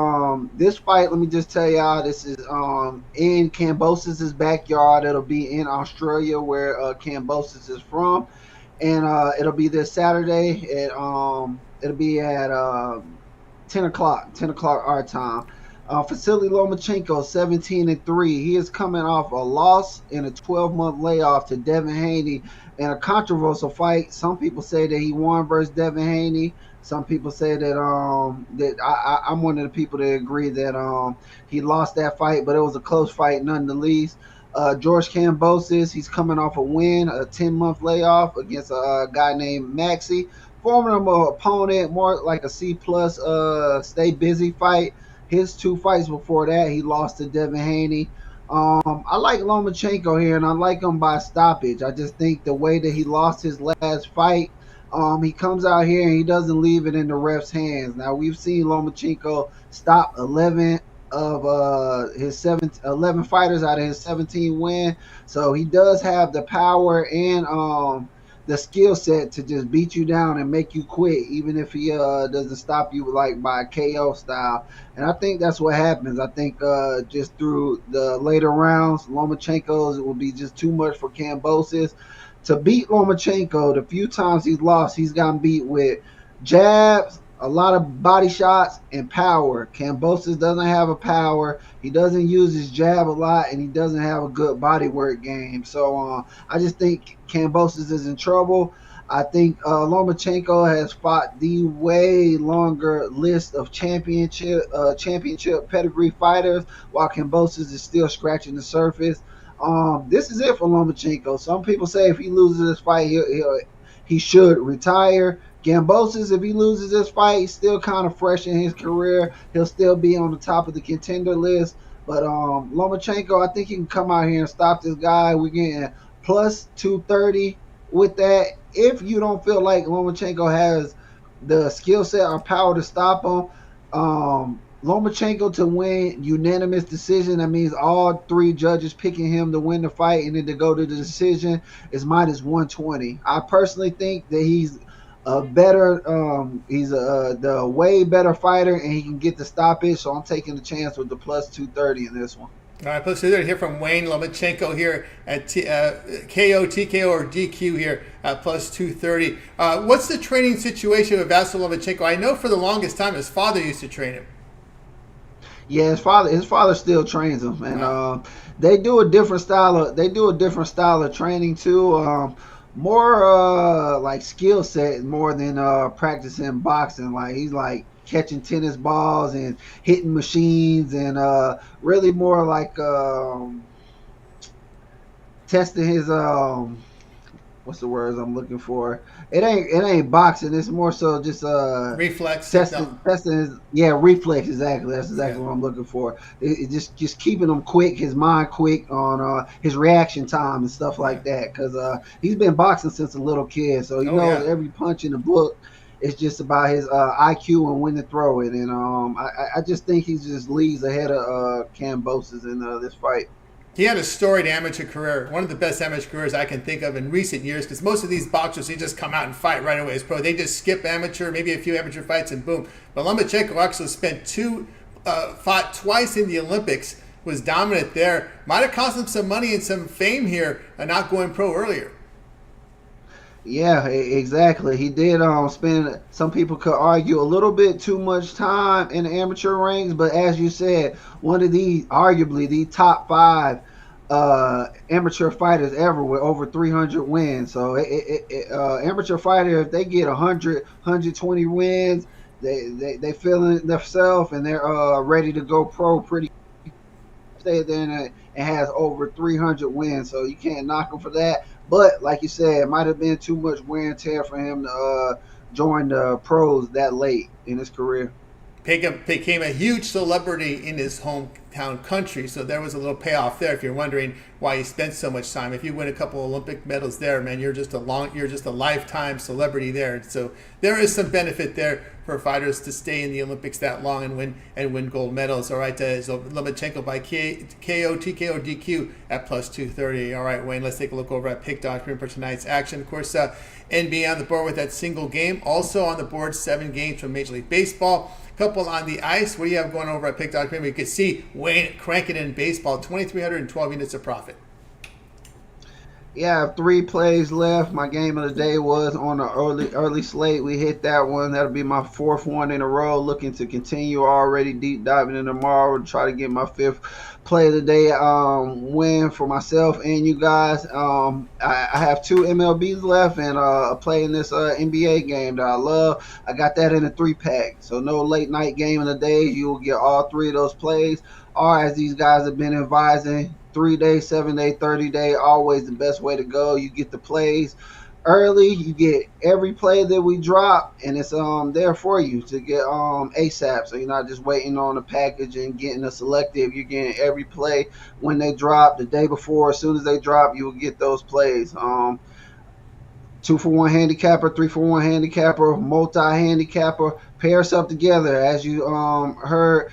this fight, let me just tell y'all, this is in Kambosos' backyard. It'll be in Australia, where Kambosos is from, and it'll be this Saturday at it'll be at 10 o'clock our time. Vasily Lomachenko, 17-3. He is coming off a loss in a 12-month layoff to Devin Haney in a controversial fight. Some people say that he won versus Devin Haney. Some people say that I'm one of the people that agree that he lost that fight, but it was a close fight nonetheless. George Kambosos, he's coming off a win, a 10-month layoff against a guy named Maxey. Formidable opponent, more like a C+ stay busy fight. His 2 fights before that, he lost to Devin Haney. I like Lomachenko here, and I like him by stoppage. I just think the way that he lost his last fight, he comes out here and he doesn't leave it in the ref's hands. Now, we've seen Lomachenko stop 11 of his 11 fighters out of his 17 win. So he does have the power and the skill set to just beat you down and make you quit, even if he doesn't stop you like by KO style. And I think that's what happens. I think just through the later rounds, Lomachenko's will be just too much for Kambosos. To beat Lomachenko, the few times he's lost, he's gotten beat with jabs, a lot of body shots, and power. Kambosos doesn't have a power. He doesn't use his jab a lot, and he doesn't have a good body work game. So I just think Kambosos is in trouble. I think Lomachenko has fought the way longer list of championship pedigree fighters, while Kambosos is still scratching the surface. This is it for Lomachenko. Some people say if he loses this fight, he should retire. Gambosis, if he loses this fight, he's still kind of fresh in his career. He'll still be on the top of the contender list. But Lomachenko, I think he can come out here and stop this guy. We're getting plus 230 with that. If you don't feel like Lomachenko has the skill set or power to stop him, Lomachenko to win unanimous decision, that means all three judges picking him to win the fight and then to go to the decision, is minus 120. I personally think that he's the way better fighter and he can get the stoppage, so I'm taking the chance with the plus 230 in this one. All right, plus 230 here from Wayne Lomachenko here at KO, TKO, or DQ here at plus 230. What's the training situation with Vasyl Lomachenko? I know for the longest time his father used to train him. Yeah, his father still trains him, and they do a different style of training too. More like skill set more than practicing boxing. Like he's like catching tennis balls and hitting machines, and really more like testing his what's the words I'm looking for? It ain't boxing. It's more so just reflex testing his reflex. Exactly. That's exactly what I'm looking for. It just keeping him quick, his mind quick on his reaction time and stuff like that. Because he's been boxing since a little kid, so he knows every punch in the book. It's just about his IQ and when to throw it. And I just think he just leads ahead of Kambosos in this fight. He had a storied amateur career, one of the best amateur careers I can think of in recent years, because most of these boxers, they just come out and fight right away as pro. They just skip amateur, maybe a few amateur fights, and boom. But Lomachenko actually fought twice in the Olympics, was dominant there. Might have cost him some money and some fame here, not going pro earlier. Yeah, exactly. He did spend, some people could argue, a little bit too much time in the amateur ranks, but as you said, one of the, arguably the top 5 amateur fighters ever with over 300 wins. So amateur fighter, if they get 100, 120 wins, they feeling themselves and they're ready to go pro pretty. Stay there and has over 300 wins, so you can't knock him for that. But like you said, it might have been too much wear and tear for him to join the pros that late in his career. Became a huge celebrity in his hometown country, so there was a little payoff there. If you're wondering why he spent so much time, if you win a couple Olympic medals there, man, you're just a lifetime celebrity there. So there is some benefit there for fighters to stay in the Olympics that long and win gold medals. All right, so Lomachenko by KO, TKO, DQ at plus 230. All right, Wayne, let's take a look over at Pick Dog for tonight's action. Of course, NBA on the board with that single game. Also on the board, 7 games from Major League Baseball. Couple on the ice. What do you have going over at Pick Dog? You can see Wayne cranking in baseball, 2,312 units of profit. Yeah, I have 3 plays left. My game of the day was on the early slate. We hit that one. That'll be my 4th one in a row. Looking to continue already deep diving in tomorrow to try to get my 5th play of the day win for myself and you guys. I have 2 MLBs left and a play in this NBA game that I love. I got that in a 3-pack. So no late night game of the day. You will get all 3 of those plays. Or as these guys have been advising, 3-day, 7-day, 30-day, always the best way to go. You get the plays early, you get every play that we drop, and it's there for you to get ASAP. So you're not just waiting on a package and getting a selective. You're getting every play when they drop, the day before. As soon as they drop, you will get those plays. 2-for-1 handicapper, 3-for-1 handicapper, multi-handicapper. Pair us up together. As you heard,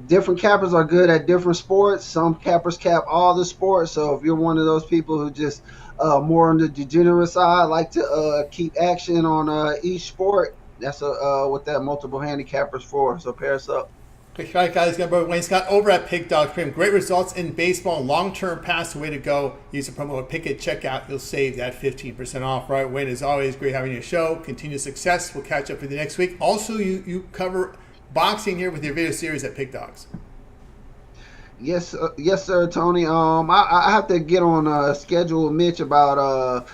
different cappers are good at different sports. Some cappers cap all the sports. So if you're one of those people who just more on the degenerate side, like to keep action on each sport, that's what that multiple handicappers for. So pair us up. All right, guys, Wayne Scott over at Pick Dog Cream. Great results in baseball. Long-term pass, the way to go. Use the promo code Pick It, check out. You'll save that 15% off. Right, Wayne, as always, great having your show. Continued success. We'll catch up with you next week. Also, you cover boxing here with your video series at Pick Dogs. Yes, sir, Tony. I have to get on a schedule with Mitch about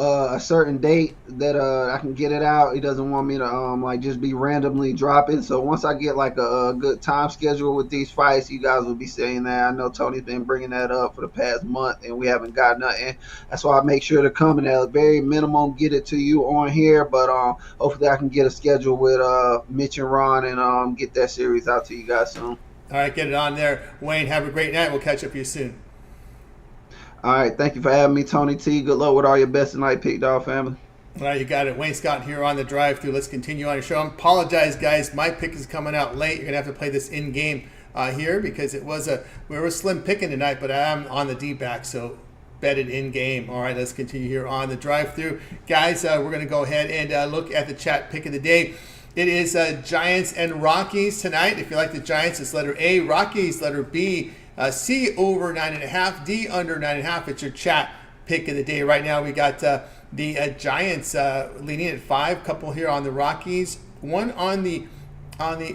a certain date that I can get it out. He doesn't want me to like just be randomly dropping. So once I get like a good time schedule with these fights, you guys will be saying that. I know Tony's been bringing that up for the past month, and we haven't got nothing. That's why I make sure to come in at a very minimum, get it to you on here. But hopefully I can get a schedule with Mitch and Ron and get that series out to you guys soon. All right, get it on there. Wayne, have a great night. We'll catch up with you soon. All right, thank you for having me, Tony T. Good luck with all your best tonight, Pick Dog family. All right, you got it. Wayne Scott here on the drive-through. Let's continue on your show. I apologize, guys. My pick is coming out late. You're going to have to play this in-game here because we were slim picking tonight, but I am on the D-back, so betted in-game. All right, let's continue here on the drive-through. Guys, we're going to go ahead and look at the chat pick of the day. It is Giants and Rockies tonight. If you like the Giants, it's letter A. Rockies, letter B. C over 9.5, D under 9.5. It's your chat pick of the day. Right now we got the Giants leading at 5. Couple here on the Rockies. 1 on the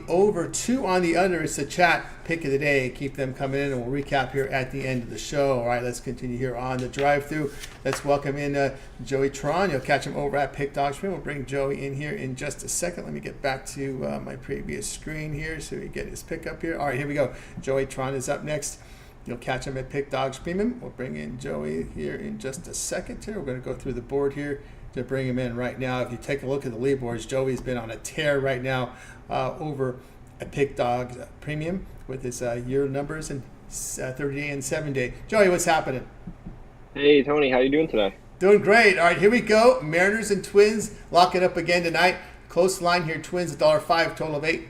over, 2 on the under. It's the chat pick of the day. Keep them coming in, and we'll recap here at the end of the show. All right, let's continue here on the drive-through. Let's welcome in Joey Tron. You'll catch him over at Pick Dog Stream. We'll bring Joey in here in just a second. Let me get back to my previous screen here so we get his pick up here. All right, here we go. Joey Tron is up next. You'll catch him at Pick Dogs Premium. We'll bring in Joey here in just a second here. We're going to go through the board here to bring him in right now. If you take a look at the leaderboards, Joey's been on a tear right now over at Pick Dogs Premium with his year numbers and 30-day and 7-day. Joey, what's happening? Hey, Tony. How you doing today? Doing great. All right, here we go. Mariners and Twins locking up again tonight. Close line here. Twins $1.05, total of 8.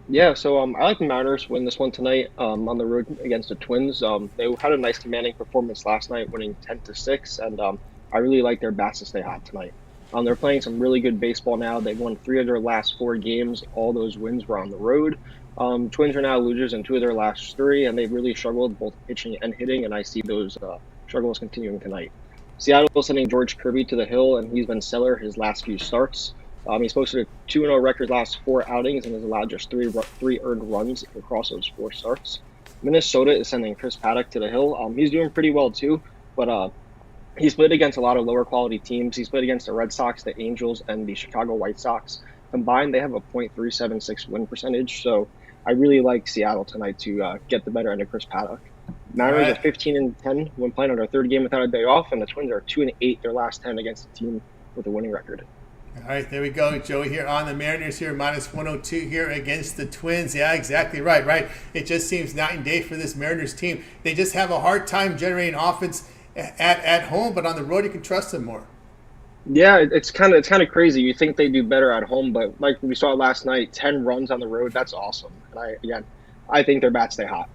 Yeah, so I like the Mariners win this one tonight on the road against the Twins. They had a nice commanding performance last night, winning 10-6, and I really like their bats to stay hot tonight. They're playing some really good baseball now. They've won 3 of their last 4 games. All those wins were on the road. Twins are now losers in 2 of their last 3, and they've really struggled both pitching and hitting, and I see those struggles continuing tonight. Seattle sending George Kirby to the hill, and he's been stellar his last few starts. He's posted a 2-0 record last 4 outings and has allowed just 3 earned runs across those 4 starts. Minnesota is sending Chris Paddock to the hill. He's doing pretty well too, but he's played against a lot of lower quality teams. He's played against the Red Sox, the Angels, and the Chicago White Sox. Combined, they have a .376 win percentage, so I really like Seattle tonight to get the better end of Chris Paddock. Mariners are 15-10 when playing on their 3rd game without a day off, and the Twins are 2-8 their last 10 against a team with a winning record. All right, there we go. Joey here on the Mariners here, -102 here against the Twins. Yeah, exactly right. It just seems night and day for this Mariners team. They just have a hard time generating offense at home, but on the road you can trust them more. Yeah, it's kind of crazy. You think they do better at home, but like we saw last night, 10 runs on the road, that's awesome. And I think their bats stay hot.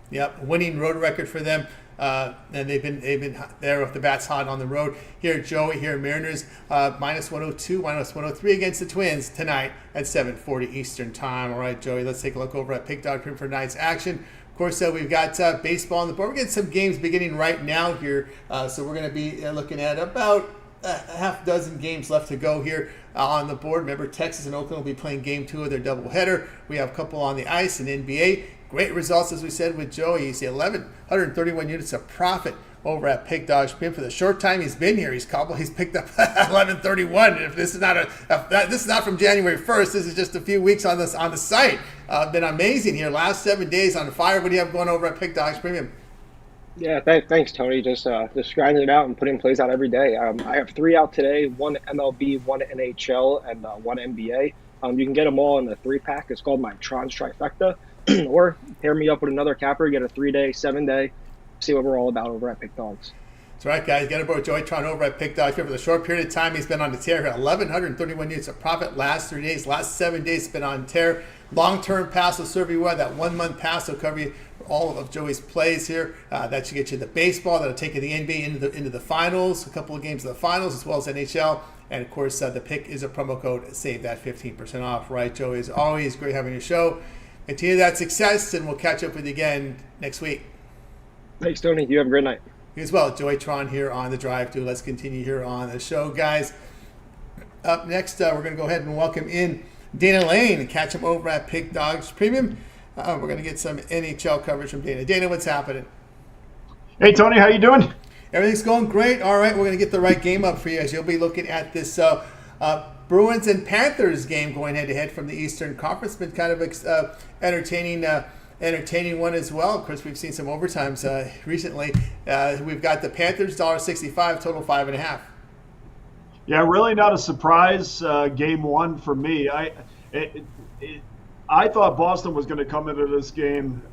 Yep, winning road record for them. And they've been there with the bats hot on the road. Here, Joey, here, Mariners -102, -103 against the Twins tonight at 7:40 Eastern Time. All right, Joey, let's take a look over at Pick Dog Print for tonight's action. Of course, we've got baseball on the board. We're getting some games beginning right now here, so we're going to be looking at about a half dozen games left to go here on the board. Remember, Texas and Oakland will be playing Game 2 of their doubleheader. We have a couple on the ice in NBA. Great results, as we said, with Joey. You see 1,131 units of profit over at Pick Dog Spin. For the short time he's been here, he's picked up 1,131. If this is not from January 1st, this is just a few weeks on the site. Been amazing here. Last 7 days on fire. What do you have going over at Pick Dogs Premium? Yeah, thanks, Tony. Just grinding it out and putting plays out every day. I have 3 out today: 1 MLB, 1 NHL, and 1 NBA. You can get them all in the 3-pack. It's called my Tron Trifecta. Or pair me up with another capper, get a 3-day, 7-day, see what we're all about over at Pick Dogs. That's right, guys. Get aboard Joey Tron over at Pick Dogs. For the short period of time he's been on the tear here, 1,131 units of profit last 3 days. Last 7 days been on tear. Long-term pass will serve you well. That 1-month pass will cover you for all of Joey's plays here. That should get you the baseball. That'll take you the NBA into the finals, a couple of games of the finals, as well as NHL. And, of course, the pick is a promo code. Save that 15% off, right, Joey? As always, great having your show. Continue that success, and we'll catch up with you again next week. Thanks, Tony. You have a great night. You as well. Joey Tron here on the drive-thru. Let's continue here on the show, guys. Up next, we're going to go ahead and welcome in Dana Lane and catch him over at Pick Dogs Premium. We're going to get some NHL coverage from Dana. Dana, what's happening? Hey, Tony. How you doing? Everything's going great. All right, we're going to get the right game up for you as you'll be looking at this Bruins and Panthers game going head-to-head from the Eastern Conference. Been kind of entertaining one as well. Of course, we've seen some overtimes recently. We've got the Panthers, $1.65, total 5.5. Yeah, really not a surprise game one for me. I thought Boston was going to come into this game,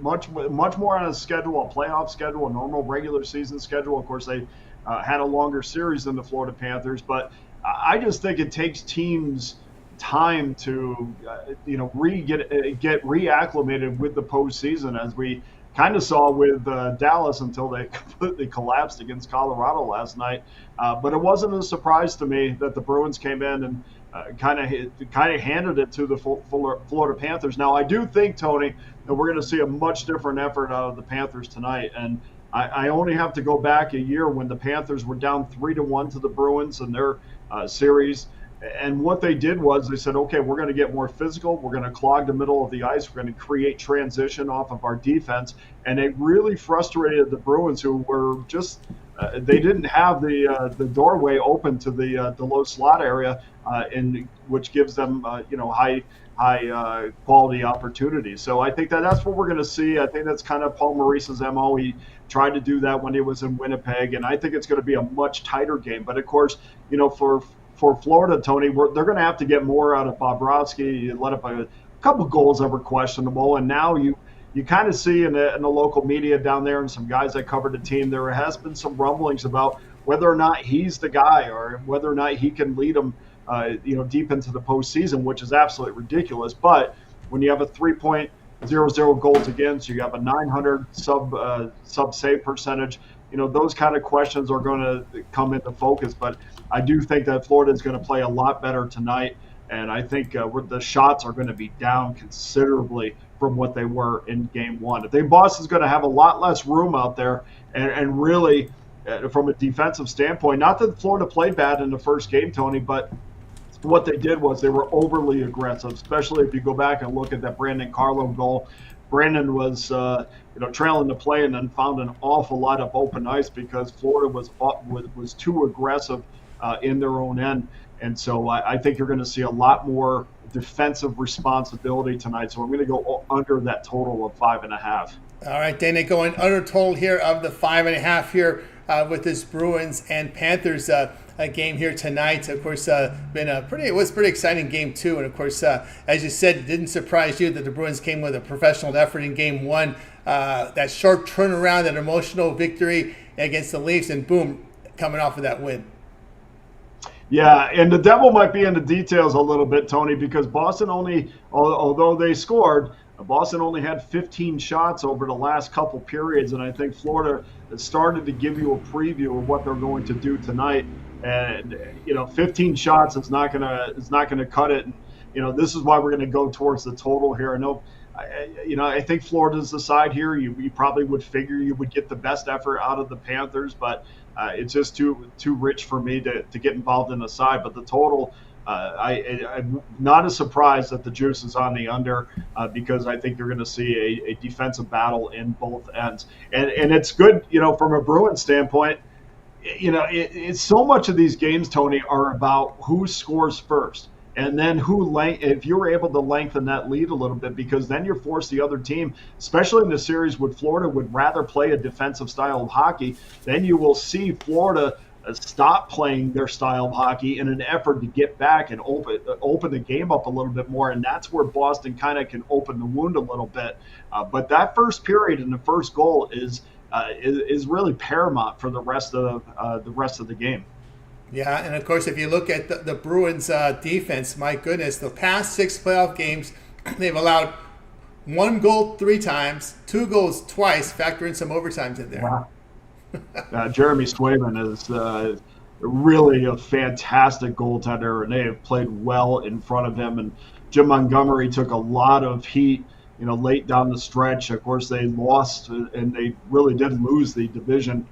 much more on a schedule, a playoff schedule, a normal regular season schedule. Of course, they had a longer series than the Florida Panthers, but I just think it takes teams time to, get reacclimated with the postseason, as we kind of saw with Dallas until they completely collapsed against Colorado last night. But it wasn't a surprise to me that the Bruins came in and kind of handed it to the Florida Panthers. Now, I do think, Tony, that we're going to see a much different effort out of the Panthers tonight. And I only have to go back a year when the Panthers were down 3-1 to the Bruins in their series. And what they did was they said, okay, we're going to get more physical. We're going to clog the middle of the ice. We're going to create transition off of our defense. And it really frustrated the Bruins, who were just they didn't have the doorway open to the low slot area, which gives them high quality opportunities. So I think that's what we're going to see. I think that's kind of Paul Maurice's MO. He tried to do that when he was in Winnipeg, and I think it's going to be a much tighter game. But of course, for Florida, Tony, they're going to have to get more out of Bobrovsky. You let up a couple goals that were questionable, and now you kind of see in the local media down there and some guys that covered the team, there has been some rumblings about whether or not he's the guy or whether or not he can lead them deep into the postseason, which is absolutely ridiculous. But when you have a 3.00 goals against, you have a 900 sub save percentage, those kind of questions are going to come into focus. But I do think that Florida is going to play a lot better tonight, and I think the shots are going to be down considerably from what they were in game one. I think Boston's going to have a lot less room out there, and really, from a defensive standpoint, not that Florida played bad in the first game, Tony, but what they did was they were overly aggressive, especially if you go back and look at that Brandon Carlo goal. Brandon was trailing the play and then found an awful lot of open ice because Florida was too aggressive in their own end. And so I think you're going to see a lot more defensive responsibility tonight. So I'm going to go under that total of 5.5. All right, Dana, going under total here of the 5.5 here with this Bruins and Panthers game here tonight. Of course, it was a pretty exciting game too. And of course, as you said, it didn't surprise you that the Bruins came with a professional effort in game one. That sharp turnaround, that emotional victory against the Leafs, and boom, coming off of that win. Yeah, and the devil might be in the details a little bit, Tony, because Boston although they scored, Boston only had 15 shots over the last couple periods, and I think Florida has started to give you a preview of what they're going to do tonight. And 15 shots is not gonna cut it. And, this is why we're going to go towards the total here. I think Florida's the side here. You probably would figure you would get the best effort out of the Panthers, but it's just too rich for me to get involved in the side. But the total, I'm not a surprise that the juice is on the under because I think you're going to see a defensive battle in both ends. And it's good, from a Bruins standpoint. It's so much of these games, Tony, are about who scores first. And then if you're able to lengthen that lead a little bit, because then you're forced the other team, especially in the series with Florida, would rather play a defensive style of hockey, then you will see Florida stop playing their style of hockey in an effort to get back and open the game up a little bit more. And that's where Boston kind of can open the wound a little bit. But that first period and the first goal is really paramount for the rest of the game. Yeah, and of course, if you look at the Bruins' defense, my goodness, the past 6 playoff games, they've allowed 1 goal 3 times, 2 goals twice, factor in some overtimes in there. Wow. Jeremy Swayman is really a fantastic goaltender, and they have played well in front of him. And Jim Montgomery took a lot of heat, late down the stretch. Of course, they lost, and they really did lose the division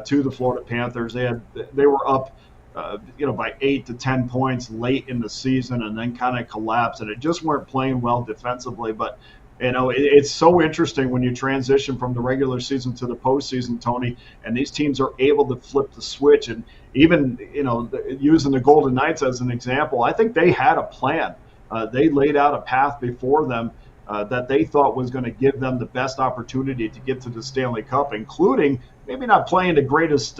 to the Florida Panthers. They were up by 8 to 10 points late in the season and then kind of collapsed, and it just weren't playing well defensively. But It's so interesting when you transition from the regular season to the postseason, Tony, and these teams are able to flip the switch. And even, using the Golden Knights as an example, I think they had a plan. They laid out a path before them that they thought was going to give them the best opportunity to get to the Stanley Cup, including maybe not playing the greatest,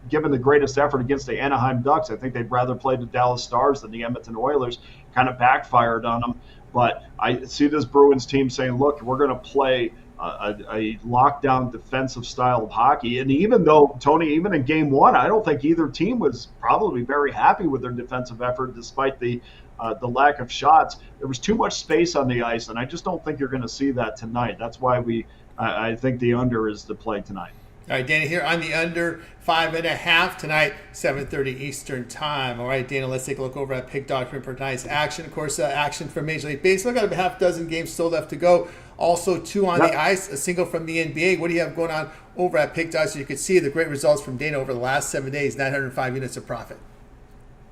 given the greatest effort against the Anaheim Ducks. I think they'd rather play the Dallas Stars than the Edmonton Oilers. Kind of backfired on them. But I see this Bruins team saying, look, we're going to play a lockdown defensive style of hockey. And even though, Tony, even in game one, I don't think either team was probably very happy with their defensive effort despite the lack of shots. There was too much space on the ice, and I just don't think you're going to see that tonight. That's why I think the under is the play tonight. All right, Dana, here on the under 5.5 tonight, 7:30 Eastern time. All right, Dana, let's take a look over at Pick Doctrine for tonight's action. Of course, action for Major League Baseball. Got a half dozen games still left to go. Also, 2 on the ice, a single from the NBA. What do you have going on over at Pick Doctrine? So you can see the great results from Dana over the last 7 days, 905 units of profit.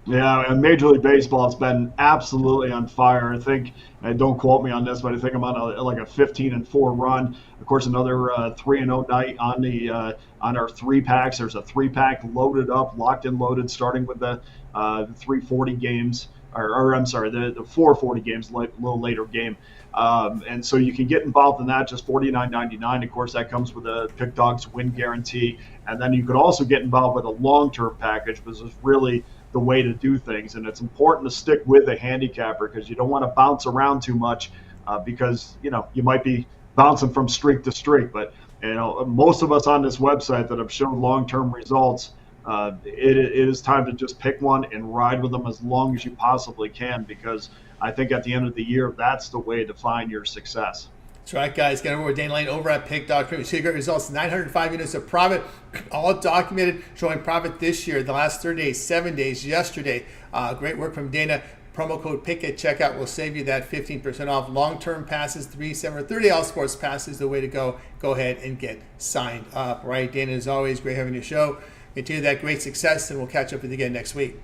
Yeah, and Major League Baseball has been absolutely on fire. I think, and don't quote me on this, but I think I'm on a 15-4 run. Of course, another 3-0 night on our 3-packs. There's a 3-pack loaded up, locked and loaded, starting with the 340 games, or I'm sorry, the 440 games, a little later game. And so you can get involved in that, just $49.99. Of course, that comes with a Pick Dogs win guarantee. And then you could also get involved with a long-term package, which is really the way to do things. And it's important to stick with a handicapper because you don't want to bounce around too much because, you might be bouncing from streak to streak. But, most of us on this website that have shown long-term results, it is time to just pick one and ride with them as long as you possibly can, because I think at the end of the year, that's the way to find your success. That's right, guys. Get over with Dana Lane over at Pick Dog. We see great results. 905 units of profit, all documented, showing profit this year, the last 30 days, 7 days, yesterday. Great work from Dana. Promo code PICK at checkout will save you that 15% off. Long-term passes, 3, 7, or 30 all sports passes, the way to go. Go ahead and get signed up. Right, Dana, as always, great having your show. Continue that great success, and we'll catch up with you again next week.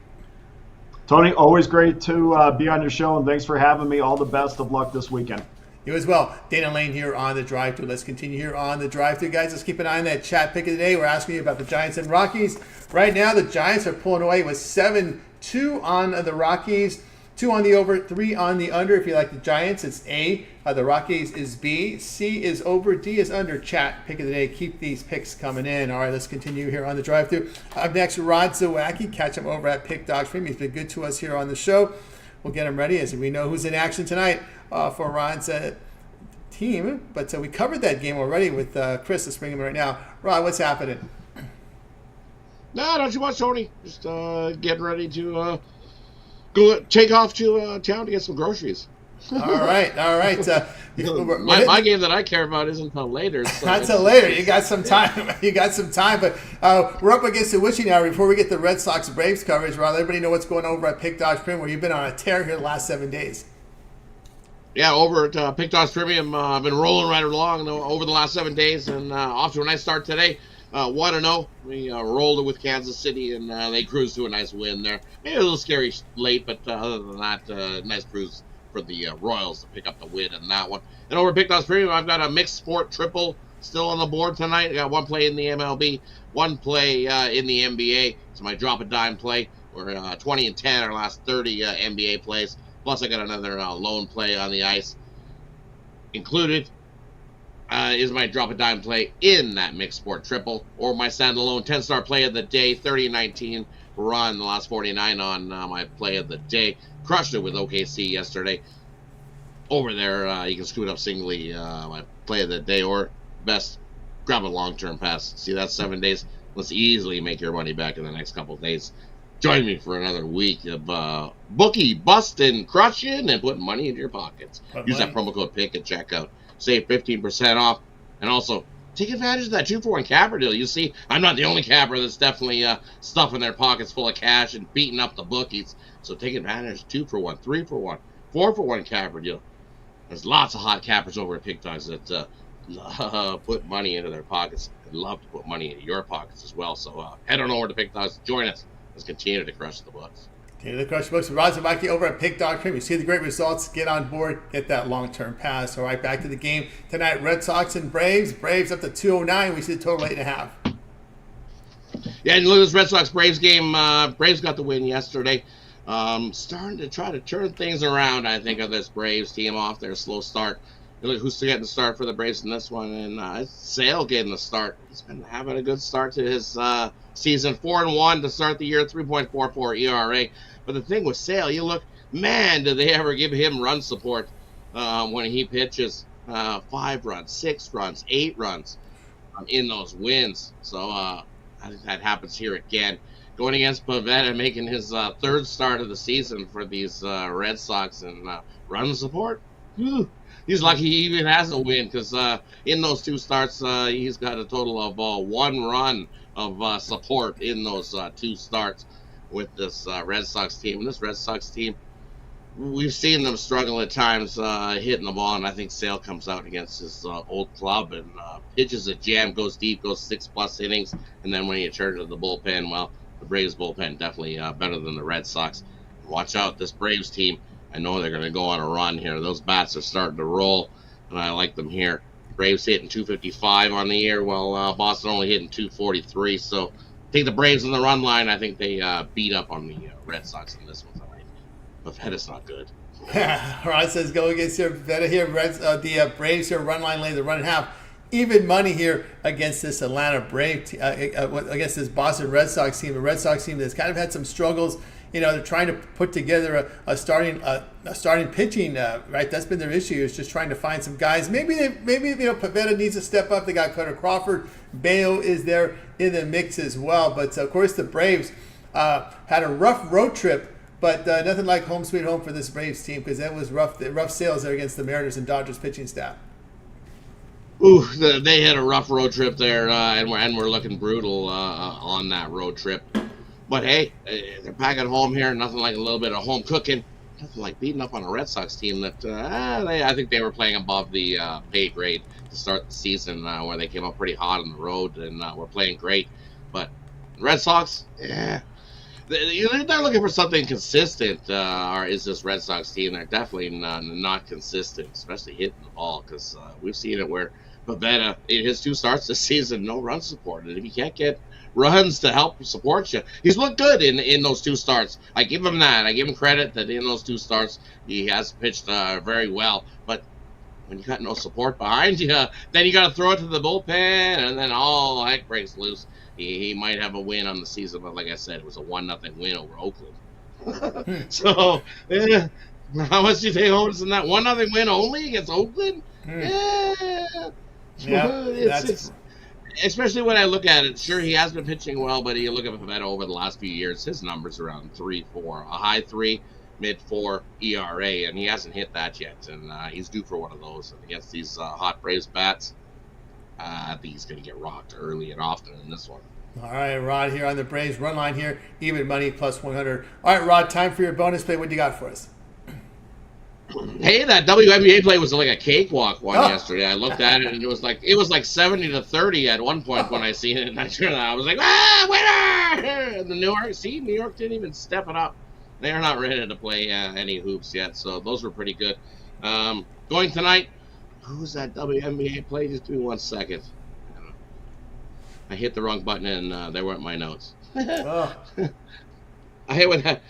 Tony, always great to be on your show, and thanks for having me. All the best of luck this weekend. You as well. Dana Lane here on the Drive-Thru. Let's continue here on the Drive-Thru, guys. Let's keep an eye on that chat pick of the day. We're asking you about the Giants and Rockies. Right now, the Giants are pulling away with 7-2 on the Rockies, 2 on the over, 3 on the under. If you like the Giants, it's A. The Rockies is B. C is over. D is under. Chat pick of the day. Keep these picks coming in. All right, let's continue here on the Drive-Thru. Up next, Rod Zawacky. Catch him over at Pick Dogs Premium. He's been good to us here on the show. We'll get him ready as we know who's in action tonight for Rod's team. But we covered that game already with Chris. Let's bring him in right now. Rod, what's happening? No, not too much, Tony. Just getting ready to go take off to town to get some groceries. All right. My game that I care about isn't until later. So not until later. You got some time. But we're up against the witching hour. Before we get the Red Sox Braves coverage, Rod, let everybody know what's going over at Pick Dodge Premium, where you've been on a tear here the last 7 days. Yeah, over at Pick Dodge Premium, I've been rolling right along over the last 7 days, and off to a nice start today. 1-0. We rolled it with Kansas City, and they cruised to a nice win there. Maybe a little scary late, but other than that, nice cruise for the Royals to pick up the win in that one. And over at Pick Dogs Premium, I've got a mixed sport triple still on the board tonight. I got 1 play in the MLB, 1 play in the NBA. It's my drop a dime play. We're 20-10 our last 30 NBA plays. Plus, I got another lone play on the ice. Included is my drop a dime play in that mixed sport triple, or my standalone 10-star play of the day, 30-19 run the last 49 on my play of the day. Crushed it with OKC yesterday. Over there, you can scoot up singly my play of the day, or best, grab a long-term pass. See, that's 7 days. Let's easily make your money back in the next couple of days. Join me for another week of bookie busting, crushing, and putting money into your pockets. Use that promo code PICK at checkout. Save 15% off. And also, take advantage of that 2-for-1 capper deal. You see, I'm not the only capper that's definitely stuffing their pockets full of cash and beating up the bookies. So take advantage. 2-for-1, 3-for-1, 4-for-1 capper deal. There's lots of hot cappers over at Pick Dogs that love put money into their pockets and love to put money into your pockets as well. So head on over to Pick Dogs. Join us. Let's continue to crush the books. Here the crush books with Rod Zawacky over at Pick Dog Premium. You see the great results, get on board, get that long-term pass. All right, back to the game tonight. Red Sox and Braves. Braves up to 209. We see the total 8.5. Yeah, and look at this Red Sox Braves game. Braves got the win yesterday. Starting to try to turn things around, I think, of this Braves team off their slow start. Look who's getting the start for the Braves in this one, and it's Sale getting the start. He's been having a good start to his season, 4-1 to start the year, 3.44 ERA. But the thing with Sale, you look, man, do they ever give him run support when he pitches 5 runs, 6 runs, 8 runs in those wins. So I think that happens here again. Going against Pavetta, making his 3rd start of the season for these Red Sox, and run support. He's lucky he even has a win, because in those 2 starts, he's got a total of 1 run of support in those 2 starts with this Red Sox team. And this Red Sox team, we've seen them struggle at times hitting the ball, and I think Sale comes out against his old club and pitches a jam, goes deep, goes 6+ innings, and then when you turn to the bullpen, well, the Braves bullpen definitely better than the Red Sox. Watch out, this Braves team. I know they're going to go on a run here. Those bats are starting to roll, and I like them here. Braves hitting 255 on the year, while Boston only hitting 243. So take the Braves on the run line. I think they beat up on the Red Sox in this one tonight. But Fetta's not good. Rod says go against your Vetta here. The Braves here, run line, lay the run and half. Even money here against this Atlanta against this Boston Red Sox team. A Red Sox team that's kind of had some struggles. You know, they're trying to put together a starting pitching, right? That's been their issue, is just trying to find some guys. Maybe Pavetta needs to step up. They got Cutter Crawford. Bayo is there in the mix as well. But of course, the Braves had a rough road trip, but nothing like home sweet home for this Braves team, because that was rough sales there against the Mariners and Dodgers pitching staff. Ooh, they had a rough road trip there, and we're looking brutal on that road trip. But hey, they're back at home here. Nothing like a little bit of home cooking. Nothing like beating up on a Red Sox team that I think they were playing above the pay grade to start the season, where they came up pretty hot on the road and were playing great. But Red Sox, they're looking for something consistent. Or is this Red Sox team? They're definitely not consistent, especially hitting the ball, because we've seen it where Pavetta, in his 2 starts this season, no run support. And if you can't get runs to help support you, he's looked good in those 2 starts. I give him that. I give him credit that in those 2 starts he has pitched very well. But when you got no support behind you, then you got to throw it to the bullpen, and then all heck breaks loose. He might have a win on the season, but like I said, it was a 1-0 win over Oakland. So, how much do you think holds in that 1-0 win only against Oakland? It's especially when I look at it. Sure, he has been pitching well, but you look at Pavetta over the last few years, his numbers around 3.4, a high 3, mid-4 ERA, and he hasn't hit that yet, and he's due for one of those. And against these hot Braves bats, I think he's going to get rocked early and often in this one. All right, Rod here on the Braves run line here, even money plus 100. All right, Rod, time for your bonus play. What do you got for us? Hey, that WNBA play was like a cakewalk yesterday. I looked at it and it was like 70-30 at one point when I seen it, and I was like, winner! And the New York didn't even step it up. They are not ready to play any hoops yet, so those were pretty good. Going tonight, who's that WNBA play? Just give me 1 second. I hit the wrong button and they weren't my notes. I hate when that.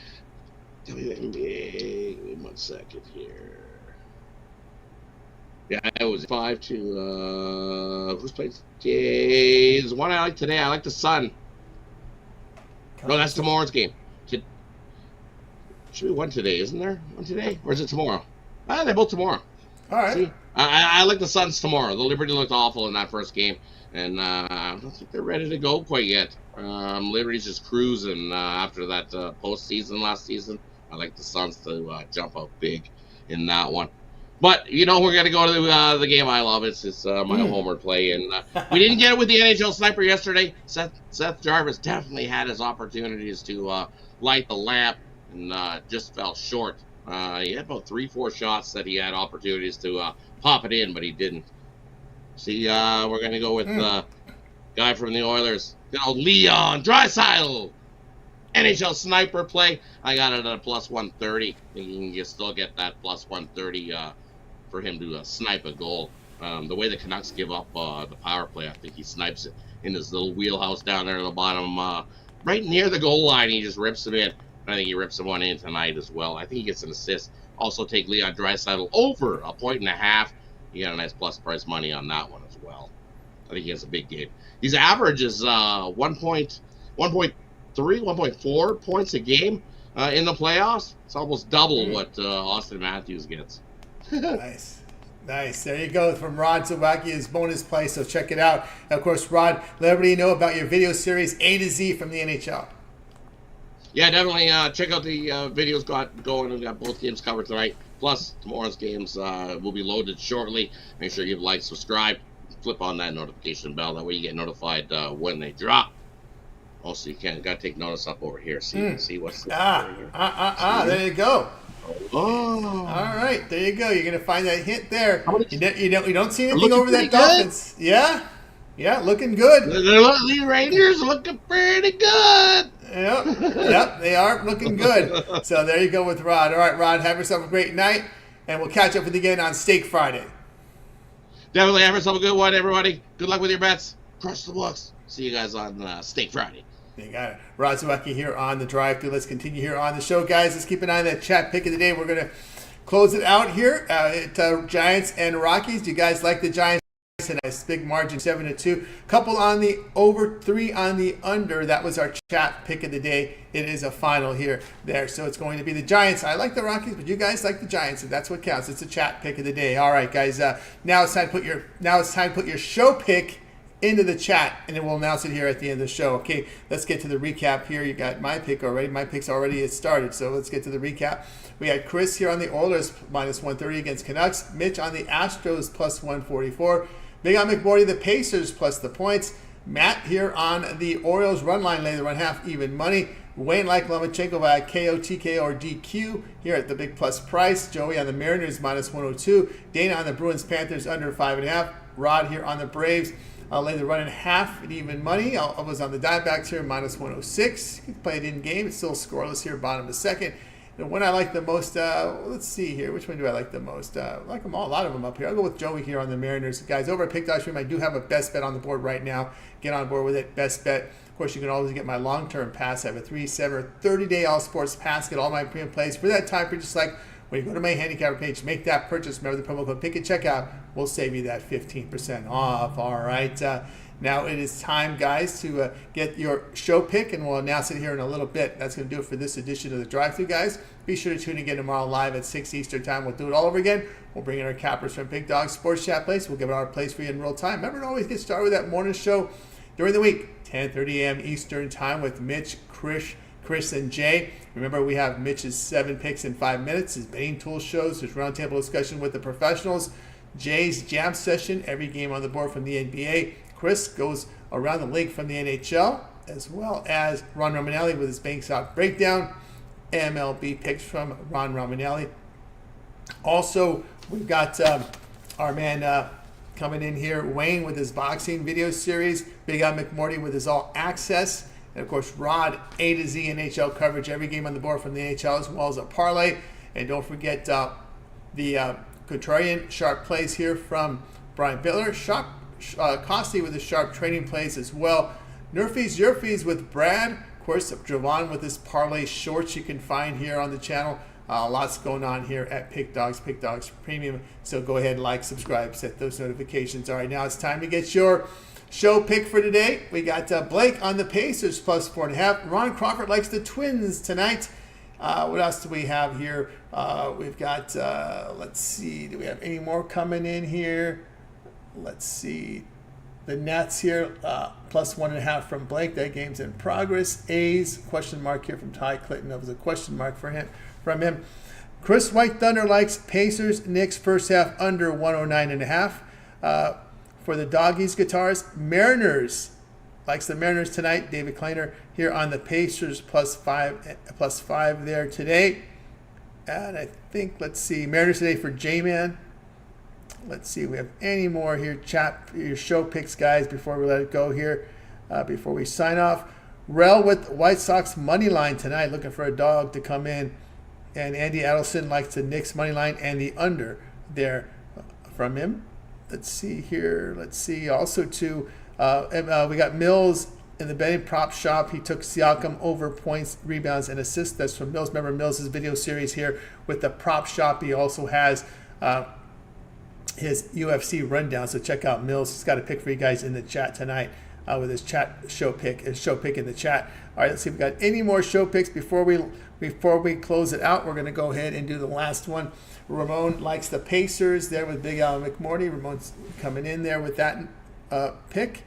WNBA, give me 1 second here. Yeah, it was 5-2. Who's played today? There's one I like today. I like the Sun. No, that's tomorrow's game. Should be one today, isn't there? One today? Or is it tomorrow? They're both tomorrow. All right. See? I like the Suns tomorrow. The Liberty looked awful in that first game, and I don't think they're ready to go quite yet. Liberty's just cruising after that postseason last season. I like the Suns to jump out big in that one. But, we're going to go to the game I love. It's my homer play. And we didn't get it with the NHL sniper yesterday. Seth Jarvis definitely had his opportunities to light the lamp and just fell short. He had about 3-4 shots that he had opportunities to pop it in, but he didn't. See, we're going to go with guy from the Oilers, good old Leon Draisaitl. NHL sniper play, I got it at a plus 130. You can still get that plus 130 for him to snipe a goal. The way the Canucks give up the power play, I think he snipes it in his little wheelhouse down there at the bottom, right near the goal line. He just rips them in. I think he rips them one in tonight as well. I think he gets an assist. Also take Leon Draisaitl over a 1.5. He got a nice plus price money on that one as well. I think he has a big game. His average is 1.3, 1.4 points a game in the playoffs. It's almost double what Austin Matthews gets. Nice. Nice. There you go from Rod Zawacky, his bonus play, so check it out. And of course, Rod, let everybody know about your video series A to Z from the NHL. Yeah, definitely check out the videos got going. We've got both games covered tonight. Plus, tomorrow's games will be loaded shortly. Make sure you like, subscribe, flip on that notification bell. That way you get notified when they drop. Also, you got to take notice up over here. See what's there you go. Oh. All right, there you go. You're going to find that hint there. You don't see anything Looking over that pretty Dolphins. Yeah, looking good. The Rangers looking pretty good. Yep, they are looking good. So there you go with Rod. All right, Rod, have yourself a great night, and we'll catch up with you again on Steak Friday. Definitely have yourself a good one, everybody. Good luck with your bets. Crush the books. See you guys on Steak Friday. You got it. Rod Zawacky here on the drive-thru. Let's continue here on the show, guys. Let's keep an eye on that chat pick of the day. We're going to close it out here at Giants and Rockies. Do you guys like the Giants? A nice big margin, 7-2. Couple on the over, 3 on the under. That was our chat pick of the day. It is a final here there. So it's going to be the Giants. I like the Rockies, but you guys like the Giants, and that's what counts. It's a chat pick of the day. All right, guys. Now it's time to put your show pick into the chat, and then we'll announce it here at the end of the show. Okay, let's get to the recap here. You got my pick already. My pick's already started, so let's get to the recap. We had Chris here on the Oilers minus 130 against Canucks. Mitch on the Astros plus 144. Big on McMordie, the Pacers plus the points. Matt here on the Orioles run line, lay the run half even money. Wayne like Lomachenko via KO, TKO, or DQ here at the big plus price. Joey on the Mariners minus 102. Dana on the Bruins Panthers under 5.5. Rod here on the Braves. I'll lay the run in half at even money. I was on the Diamondbacks here minus 106. You can play it in game. It's still scoreless here, bottom of the second. The one I like the most, let's see here. Which one do I like the most? I like them all, a lot of them up here. I'll go with Joey here on the Mariners. Guys, over at Pick.Stream, I do have a best bet on the board right now. Get on board with it. Best bet. Of course, you can always get my long-term pass. I have a 3, 7, or 30-day all sports pass. Get all my premium plays for that time. For just like when you go to my handicapper page, make that purchase. Remember the promo code Pick at checkout. We'll save you that 15% off. All right. Now it is time, guys, to get your show pick, and we'll announce it here in a little bit. That's going to do it for this edition of the Drive-Thru, guys. Be sure to tune in again tomorrow live at 6 Eastern Time. We'll do it all over again. We'll bring in our cappers from Big Dog Sports Chat Place. We'll give it our place for you in real time. Remember to always get started with that morning show during the week, 10:30 a.m. Eastern Time with Mitch, Chris, and Jay. Remember, we have Mitch's 7 picks in 5 minutes, his betting tool shows, his roundtable discussion with the professionals, Jay's jam session, every game on the board from the NBA. Chris goes around the league from the NHL, as well as Ron Romanelli with his bank stock breakdown, MLB picks from Ron Romanelli. Also, we've got our man coming in here, Wayne with his boxing video series, Big on McMordie with his all access, and of course Rod, A to Z NHL coverage, every game on the board from the NHL, as well as a parlay. And don't forget the contrarian sharp plays here from Brian Bittler, Costy with his sharp trading plays as well. Nerfies, Yerfies with Brad. Of course, Javon with his parlay shorts you can find here on the channel. Lots going on here at Pick Dogs Premium. So go ahead, like, subscribe, set those notifications. All right, now it's time to get your show pick for today. We got Blake on the Pacers plus 4.5. Ron Crawford likes the Twins tonight. What else do we have here? We've got, let's see, do we have any more coming in here? Let's see. The Nets here, plus 1.5 from Blake. That game's in progress. A's, question mark here from Ty Clinton. That was a question mark from him. Chris White Thunder likes Pacers, Knicks first half under 109.5. For the Doggies Guitars, Mariners likes the Mariners tonight. David Kleiner here on the Pacers plus 5 there today. And I think, let's see, Mariners today for J-Man. Let's see if we have any more here. Chat your show picks, guys, before we let it go here, before we sign off. Rel with White Sox money line tonight, looking for a dog to come in. And Andy Adelson likes the Knicks money line and the under there from him. Let's see here. Let's see. Also, too, we got Mills in the betting prop shop. He took Siakam over points, rebounds, and assists. That's from Mills. Remember Mills' video series here with the prop shop. He also has his UFC rundown. So check out Mills. He's got a pick for you guys in the chat tonight with his show pick in the chat. All right, let's see if we got any more show picks before we close it out. We're going to go ahead and do the last one. Ramon likes the Pacers there with Big Al McMordie. Ramon's coming in there with that pick.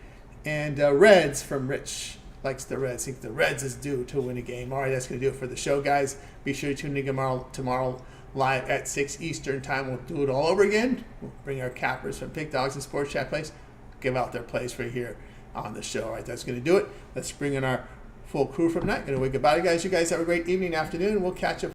And Reds from Rich likes the Reds. Think the Reds is due to win a game. All right, that's going to do it for the show, guys. Be sure to tune in tomorrow live at 6 Eastern time. We'll do it all over again. We'll bring our cappers from Pick Dogs and Sports Chat Plays, give out their plays right here on the show. All right, that's going to do it. Let's bring in our full crew from tonight. Going to wave goodbye, guys. You guys have a great evening, afternoon. We'll catch up.